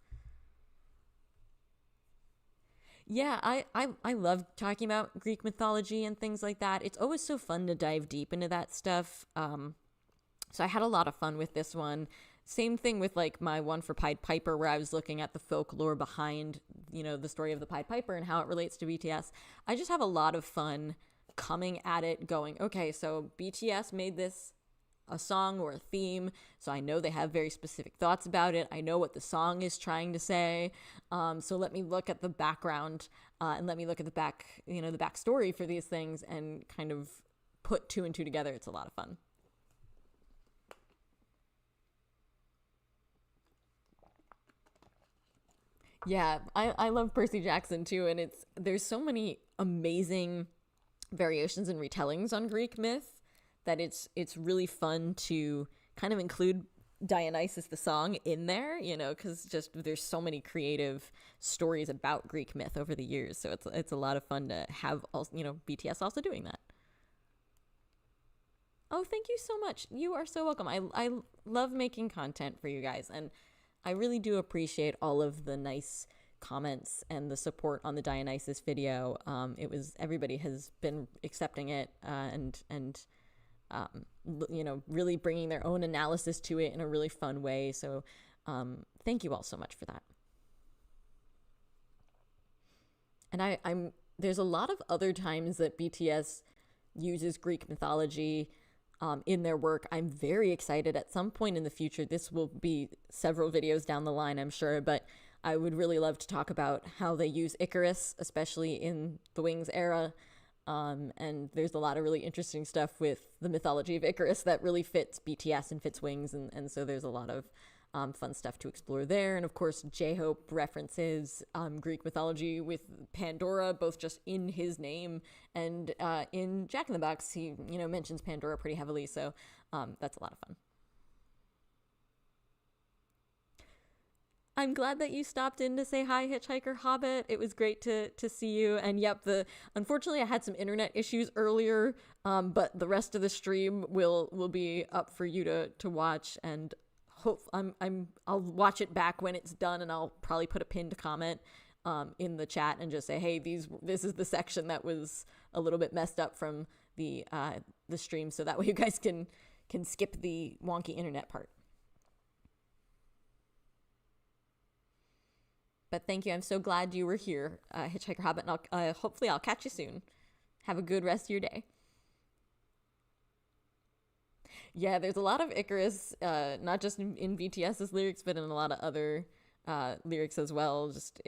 Yeah, I love talking about Greek mythology and things like that. It's always so fun to dive deep into that stuff. So I had a lot of fun with this one. Same thing with, like, my one for Pied Piper, where I was looking at the folklore behind, the story of the Pied Piper and how it relates to BTS. I just have a lot of fun coming at it going, okay, so BTS made this a song or a theme, so I know they have very specific thoughts about it. I know what the song is trying to say. So let me look at the background and let me look at the backstory for these things and kind of put two and two together. It's a lot of fun. Yeah, I love Percy Jackson too, and there's so many amazing variations and retellings on Greek myth that it's really fun to kind of include Dionysus the song in there, because just there's so many creative stories about Greek myth over the years, so it's a lot of fun to have BTS also doing that. Oh, thank you so much. You are so welcome. I love making content for you guys, and I really do appreciate all of the nice comments and the support on the Dionysus video. Everybody has been accepting it and really bringing their own analysis to it in a really fun way. So thank you all so much for that. And I'm there's a lot of other times that BTS uses Greek mythology in their work. I'm very excited. At some point in the future, this will be several videos down the line, I'm sure, but I would really love to talk about how they use Icarus, especially in the Wings era. And there's a lot of really interesting stuff with the mythology of Icarus that really fits BTS and fits Wings, and so there's a lot of fun stuff to explore there. And of course, J-Hope references Greek mythology with Pandora, both just in his name and in Jack in the Box, he mentions Pandora pretty heavily. So that's a lot of fun. I'm glad that you stopped in to say hi, Hitchhiker Hobbit. It was great to see you. And yep, unfortunately I had some internet issues earlier, but the rest of the stream will be up for you to watch, and I'll watch it back when it's done, and I'll probably put a pinned comment in the chat and just say, hey, this is the section that was a little bit messed up from the stream, so that way you guys can skip the wonky internet part. But thank you. I'm so glad you were here, Hitchhiker Hobbit, and hopefully I'll catch you soon. Have a good rest of your day. Yeah, there's a lot of Icarus, not just in BTS's lyrics, but in a lot of other lyrics as well. Just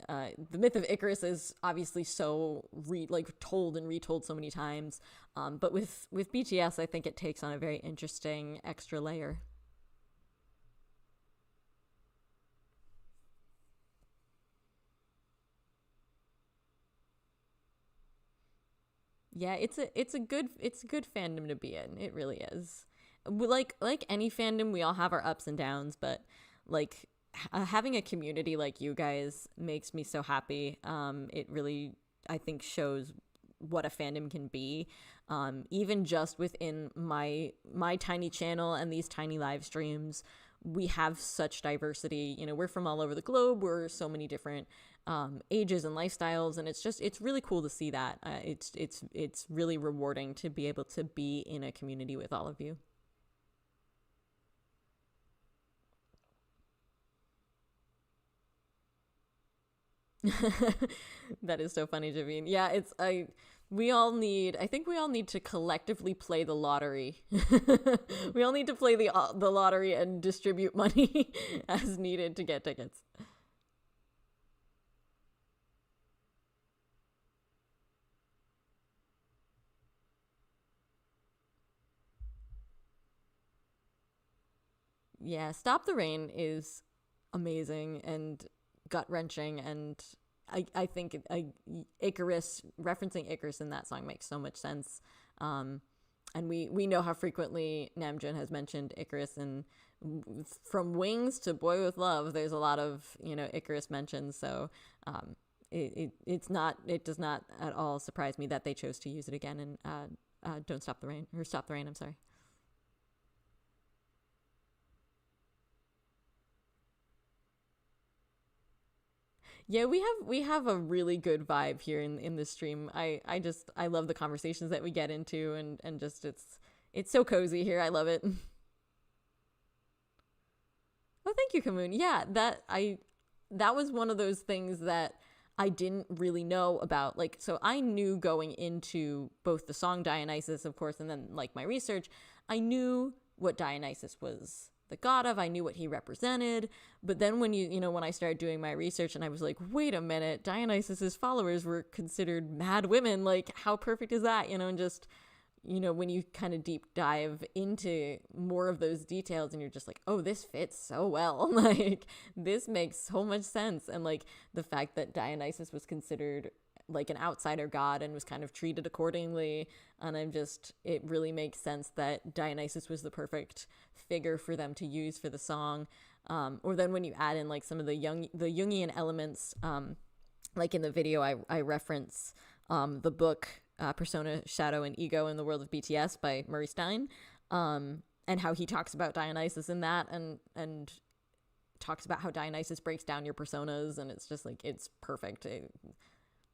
the myth of Icarus is obviously so told and retold so many times, but with BTS, I think it takes on a very interesting extra layer. Yeah, it's a good fandom to be in. It really is. Like any fandom, we all have our ups and downs, but like having a community like you guys makes me so happy. It really, I think, shows what a fandom can be. Even just within my tiny channel and these tiny live streams, we have such diversity. We're from all over the globe. We're so many different ages and lifestyles, and it's really cool to see that. It's really rewarding to be able to be in a community with all of you. That is so funny, Javine. Yeah, it's we all need, I think we all need to collectively play the lottery. We all need to play the lottery and distribute money as needed to get tickets. Yeah, Stop the Rain is amazing and gut wrenching, and I think Icarus, referencing Icarus in that song makes so much sense. Um, and we know how frequently Namjoon has mentioned Icarus, and from Wings to Boy with Love, there's a lot of Icarus mentions. So it does not at all surprise me that they chose to use it again in Don't Stop the Rain, or Stop the Rain. I'm sorry. Yeah, we have a really good vibe here in this stream. I love the conversations that we get into, and just it's so cozy here. I love it. Oh, thank you, Kamoon. Yeah, that was one of those things that I didn't really know about. Like, so I knew going into both the song Dionysus, of course, and then like my research, I knew what Dionysus was the god of. I knew what he represented. But then when when I started doing my research and I was like, wait a minute, Dionysus's followers were considered mad women. Like, how perfect is that? And just when you kind of deep dive into more of those details and you're just like, oh, this fits so well. Like, this makes so much sense. And like the fact that Dionysus was considered like an outsider god and was kind of treated accordingly. And it really makes sense that Dionysus was the perfect figure for them to use for the song. Or then when you add in like some of the Jungian elements, like in the video, I reference the book Persona, Shadow, and Ego in the World of BTS by Murray Stein, and how he talks about Dionysus in that, and talks about how Dionysus breaks down your personas, and it's just like, it's perfect.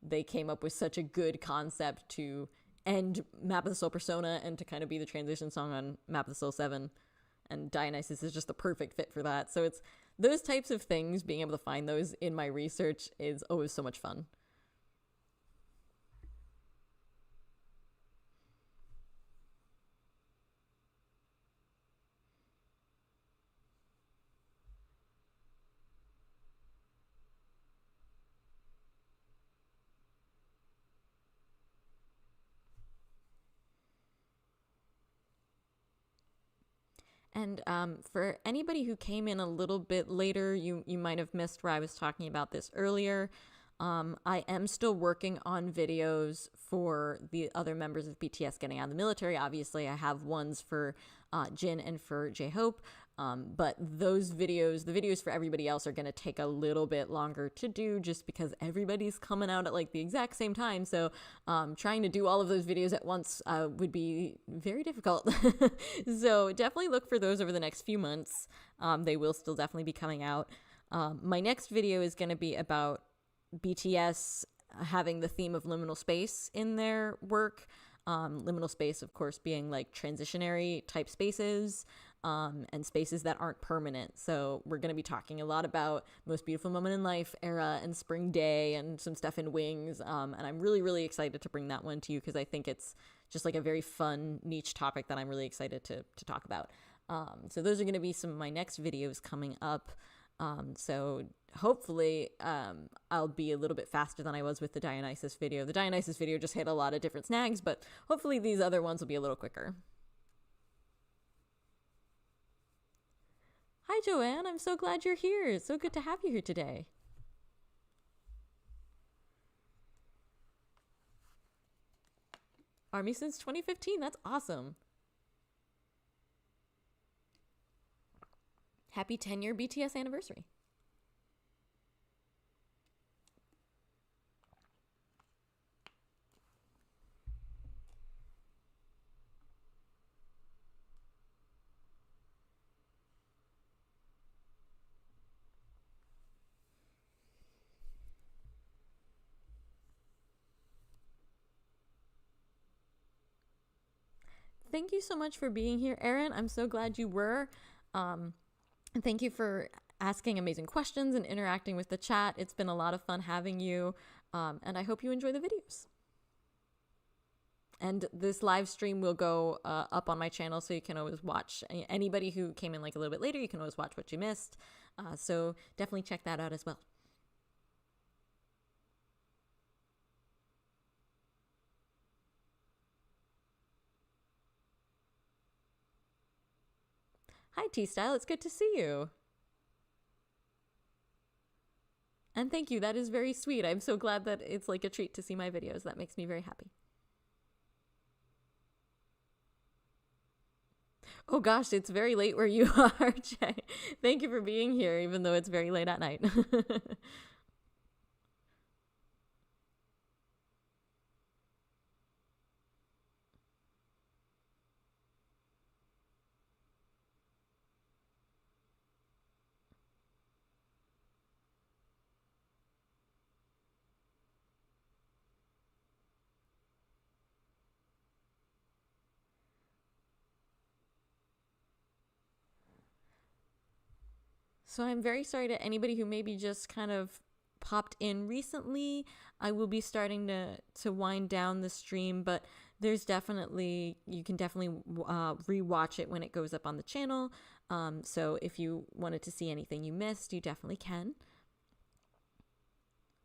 They came up with such a good concept to end Map of the Soul Persona and to kind of be the transition song on Map of the Soul 7, and Dionysus is just the perfect fit for that. So it's those types of things, being able to find those in my research is always so much fun. And for anybody who came in a little bit later, you might have missed where I was talking about this earlier. I am still working on videos for the other members of BTS getting out of the military. Obviously, I have ones for Jin and for J-Hope. But those videos, the videos for everybody else, are going to take a little bit longer to do just because everybody's coming out at like the exact same time. So trying to do all of those videos at once would be very difficult. So definitely look for those over the next few months. They will still definitely be coming out. My next video is going to be about BTS having the theme of liminal space in their work. Liminal space, of course, being like transitionary type spaces, and spaces that aren't permanent. So we're going to be talking a lot about Most Beautiful Moment in Life era and Spring Day and some stuff in Wings. And I'm really, really excited to bring that one to you because I think it's just like a very fun niche topic that I'm really excited to talk about. So those are going to be some of my next videos coming up. So hopefully I'll be a little bit faster than I was with the Dionysus video. The Dionysus video just hit a lot of different snags, but hopefully these other ones will be a little quicker. Hi, Joanne. I'm so glad you're here. It's so good to have you here today. Army since 2015. That's awesome. Happy 10-year BTS anniversary. Thank you so much for being here, Erin. I'm so glad you were. And thank you for asking amazing questions and interacting with the chat. It's been a lot of fun having you, and I hope you enjoy the videos. And this live stream will go up on my channel, so you can always watch. Anybody who came in like a little bit later, you can always watch what you missed. So definitely check that out as well. Hi, T-Style. It's good to see you. And thank you. That is very sweet. I'm so glad that it's like a treat to see my videos. That makes me very happy. Oh gosh, it's very late where you are, Jay. Thank you for being here, even though it's very late at night. So I'm very sorry to anybody who maybe just kind of popped in recently. I will be starting to wind down the stream, but there's definitely, you can definitely rewatch it when it goes up on the channel. So if you wanted to see anything you missed, you definitely can.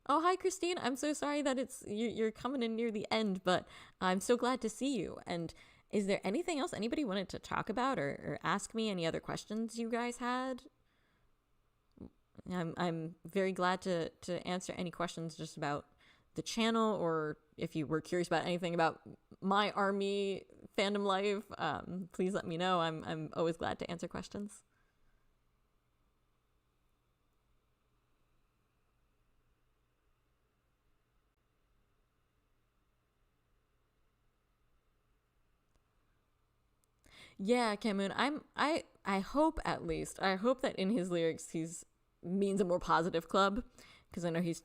Oh, hi, Christine. I'm so sorry that you're coming in near the end, but I'm so glad to see you. And is there anything else anybody wanted to talk about or ask me? Any other questions you guys had? I'm very glad to answer any questions just about the channel, or if you were curious about anything about my ARMY fandom life, please let me know. I'm always glad to answer questions. Yeah, Camoon, I hope, at least I hope that in his lyrics he's means a more positive club, because I know he's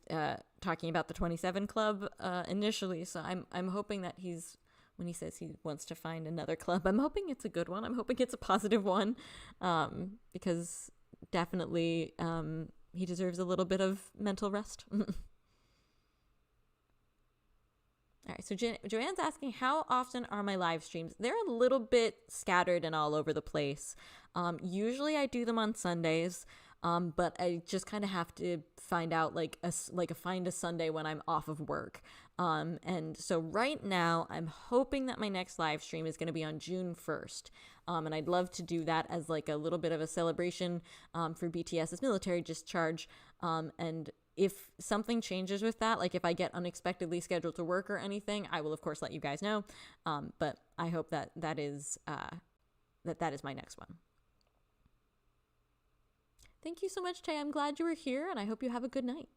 talking about the 27 club initially. So I'm hoping that he's, when he says he wants to find another club, I'm hoping it's a good one. I'm hoping it's a positive one, because definitely he deserves a little bit of mental rest. All right, so Joanne's asking, how often are my live streams? They're a little bit scattered and all over the place. Usually I do them on Sundays, but I just kind of have to find out find a Sunday when I'm off of work. And so right now I'm hoping that my next live stream is going to be on June 1st. And I'd love to do that as like a little bit of a celebration for BTS's military discharge. And if something changes with that, like if I get unexpectedly scheduled to work or anything, I will of course let you guys know. But I hope that is my next one. Thank you so much, Tay. I'm glad you were here, and I hope you have a good night.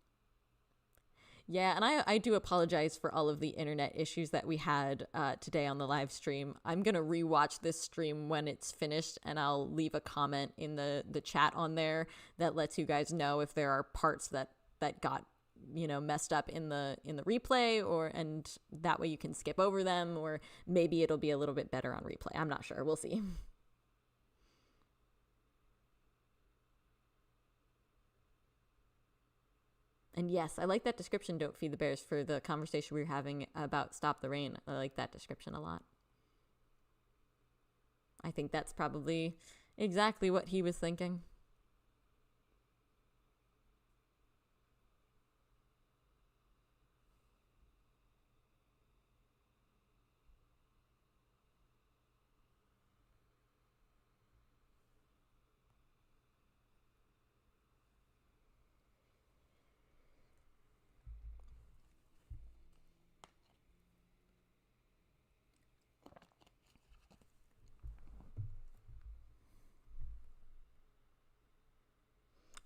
Yeah, and I do apologize for all of the internet issues that we had today on the live stream. I'm going to rewatch this stream when it's finished, and I'll leave a comment in the chat on there that lets you guys know if there are parts that got messed up in the replay, and that way you can skip over them, or maybe it'll be a little bit better on replay. I'm not sure. We'll see. And yes, I like that description, Don't Feed the Bears, for the conversation we were having about Stop the Rain. I like that description a lot. I think that's probably exactly what he was thinking.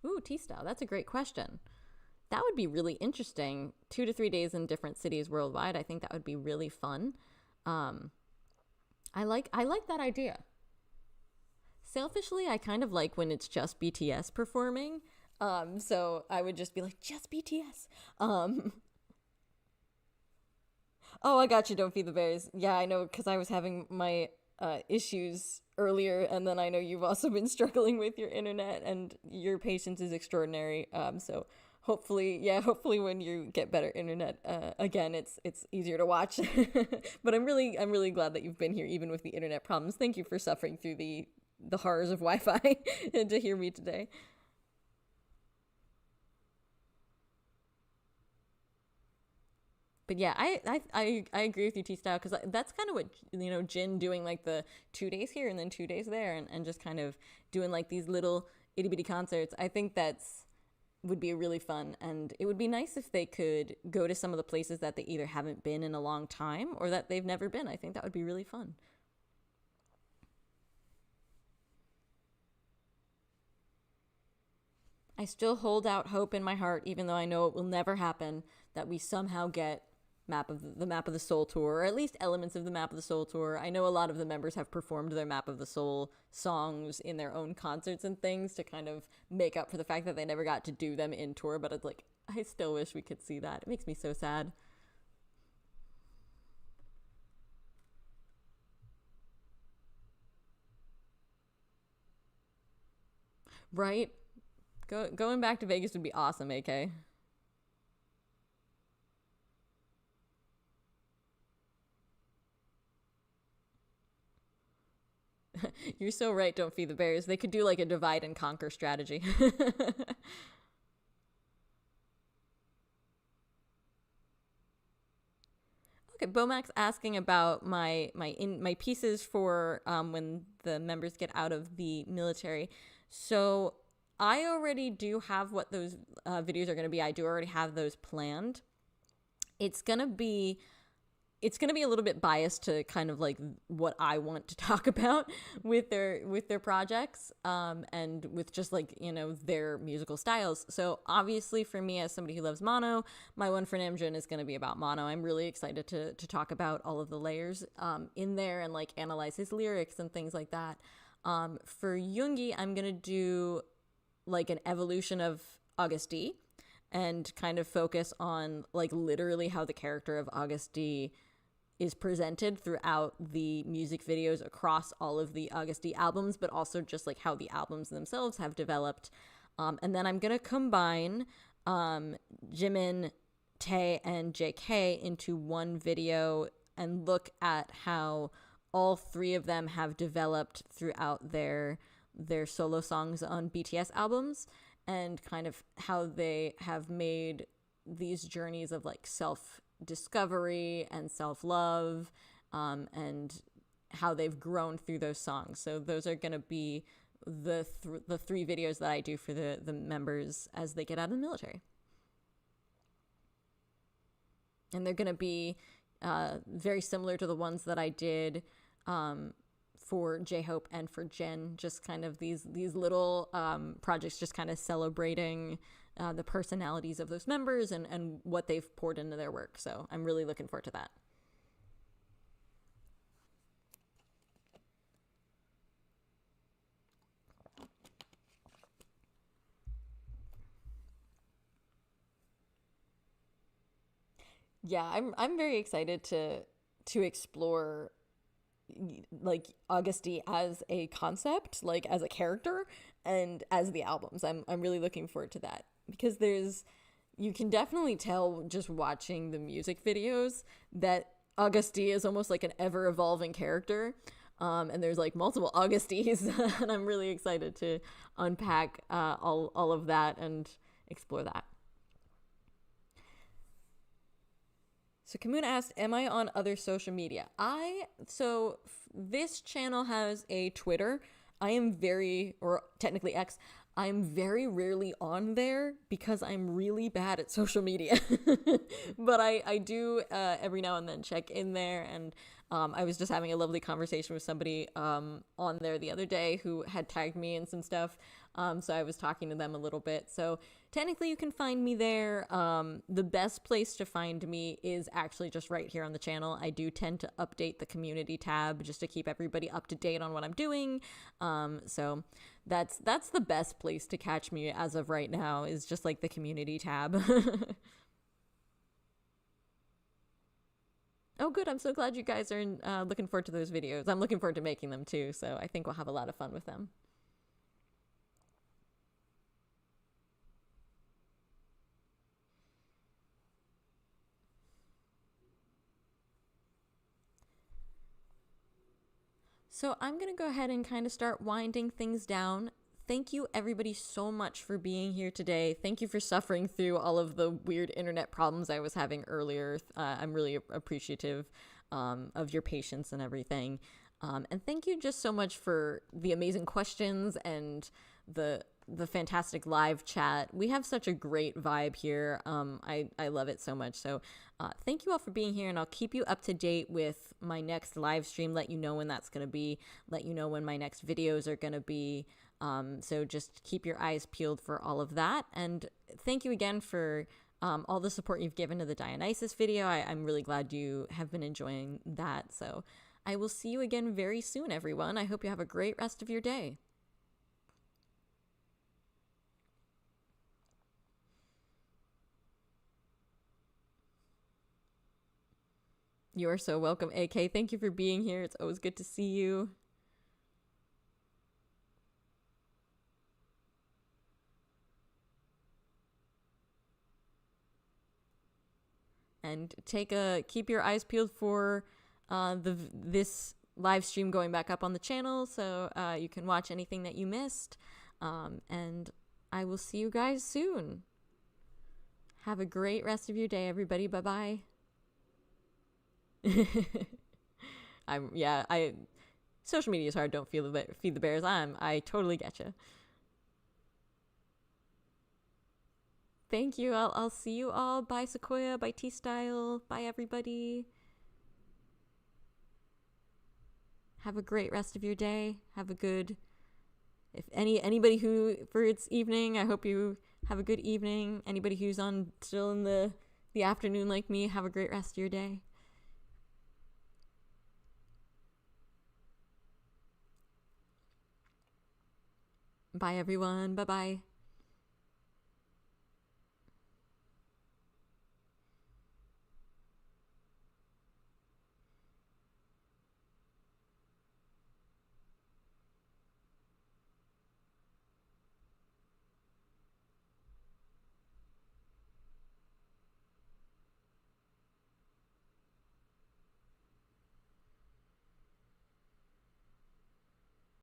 Ooh, T-Style, that's a great question. That would be really interesting. 2 to 3 days in different cities worldwide. I think that would be really fun. I like that idea. Selfishly, I kind of like when it's just BTS performing. So I would just be like, just BTS. Oh, I got you, Don't Feed the Bears. Yeah, I know, because I was having my issues earlier, and then I know you've also been struggling with your internet, and your patience is extraordinary. So hopefully when you get better internet again, it's easier to watch. But I'm really glad that you've been here even with the internet problems. Thank you for suffering through the horrors of Wi-Fi and to hear me today. But yeah, I agree with you, T Style, because that's kind of what, Jin doing, like the 2 days here and then 2 days there, and just kind of doing like these little itty bitty concerts. I think that's would be really fun, and it would be nice if they could go to some of the places that they either haven't been in a long time or that they've never been. I think that would be really fun. I still hold out hope in my heart, even though I know it will never happen, that we somehow get the Map of the Soul tour, or at least elements of the Map of the Soul tour. I know a lot of the members have performed their Map of the Soul songs in their own concerts and things to kind of make up for the fact that they never got to do them in tour, but it's like, I still wish we could see that. It makes me so sad. Right? Going back to Vegas would be awesome, AK. You're so right, don't feed the bears. They could do like a divide and conquer strategy. Okay, Bomax asking about my pieces for when the members get out of the military. So I already do have what those videos are going to be. I do already have those planned. It's gonna be it's going to be a little bit biased to kind of like what I want to talk about with their projects, and with just like, their musical styles. So obviously for me, as somebody who loves mono, my one for Namjoon is going to be about mono. I'm really excited to talk about all of the layers in there, and like analyze his lyrics and things like that. For Yoongi, I'm going to do like an evolution of August D, and kind of focus on like literally how the character of August D is presented throughout the music videos across all of the August D albums, but also just like how the albums themselves have developed. And then I'm gonna combine Jimin, Tae, and JK into one video and look at how all three of them have developed throughout their solo songs on BTS albums, and kind of how they have made these journeys of like self discovery and self love, and how they've grown through those songs. So those are going to be the three videos that I do for the members as they get out of the military, and they're going to be very similar to the ones that I did for J-Hope and for Jen. Just kind of these little projects, just kind of celebrating the personalities of those members, and what they've poured into their work. So I'm really looking forward to that. Yeah, I'm very excited to explore like Augusty as a concept, like as a character, and as the albums. I'm really looking forward to that, because you can definitely tell just watching the music videos that Augusty is almost like an ever evolving character. And there's like multiple Augusties, and I'm really excited to unpack all of that and explore that. So Kamuna asked, am I on other social media? This channel has a Twitter. I am or technically X, I'm very rarely on there because I'm really bad at social media. But I do every now and then check in there, and I was just having a lovely conversation with somebody on there the other day who had tagged me in some stuff. So I was talking to them a little bit. So technically you can find me there. The best place to find me is actually just right here on the channel. I do tend to update the community tab just to keep everybody up to date on what I'm doing. So that's the best place to catch me as of right now, is just like the community tab. Oh, good. I'm so glad you guys are looking forward to those videos. I'm looking forward to making them too, so I think we'll have a lot of fun with them. So I'm going to go ahead and kind of start winding things down. Thank you, everybody, so much for being here today. Thank you for suffering through all of the weird internet problems I was having earlier. I'm really appreciative of your patience and everything. And thank you just so much for the amazing questions and the fantastic live chat. We have such a great vibe here. I love it so much. So thank you all for being here, and I'll keep you up to date with my next live stream, let you know when that's going to be, let you know when my next videos are going to be. So just keep your eyes peeled for all of that. And thank you again for all the support you've given to the Dionysus video. I'm really glad you have been enjoying that. So I will see you again very soon, everyone. I hope you have a great rest of your day. You are so welcome, AK. Thank you for being here. It's always good to see you. And keep your eyes peeled for this live stream going back up on the channel, so you can watch anything that you missed. And I will see you guys soon. Have a great rest of your day, everybody. Bye-bye. Social media is hard. Don't feed the bears. I totally get you. Thank you. I'll see you all. Bye, Sequoia. Bye, T-Style. Bye, everybody. Have a great rest of your day. Have a good... If anybody who, for it's evening, I hope you have a good evening. Anybody who's still in the afternoon like me, have a great rest of your day. Bye, everyone. Bye-bye.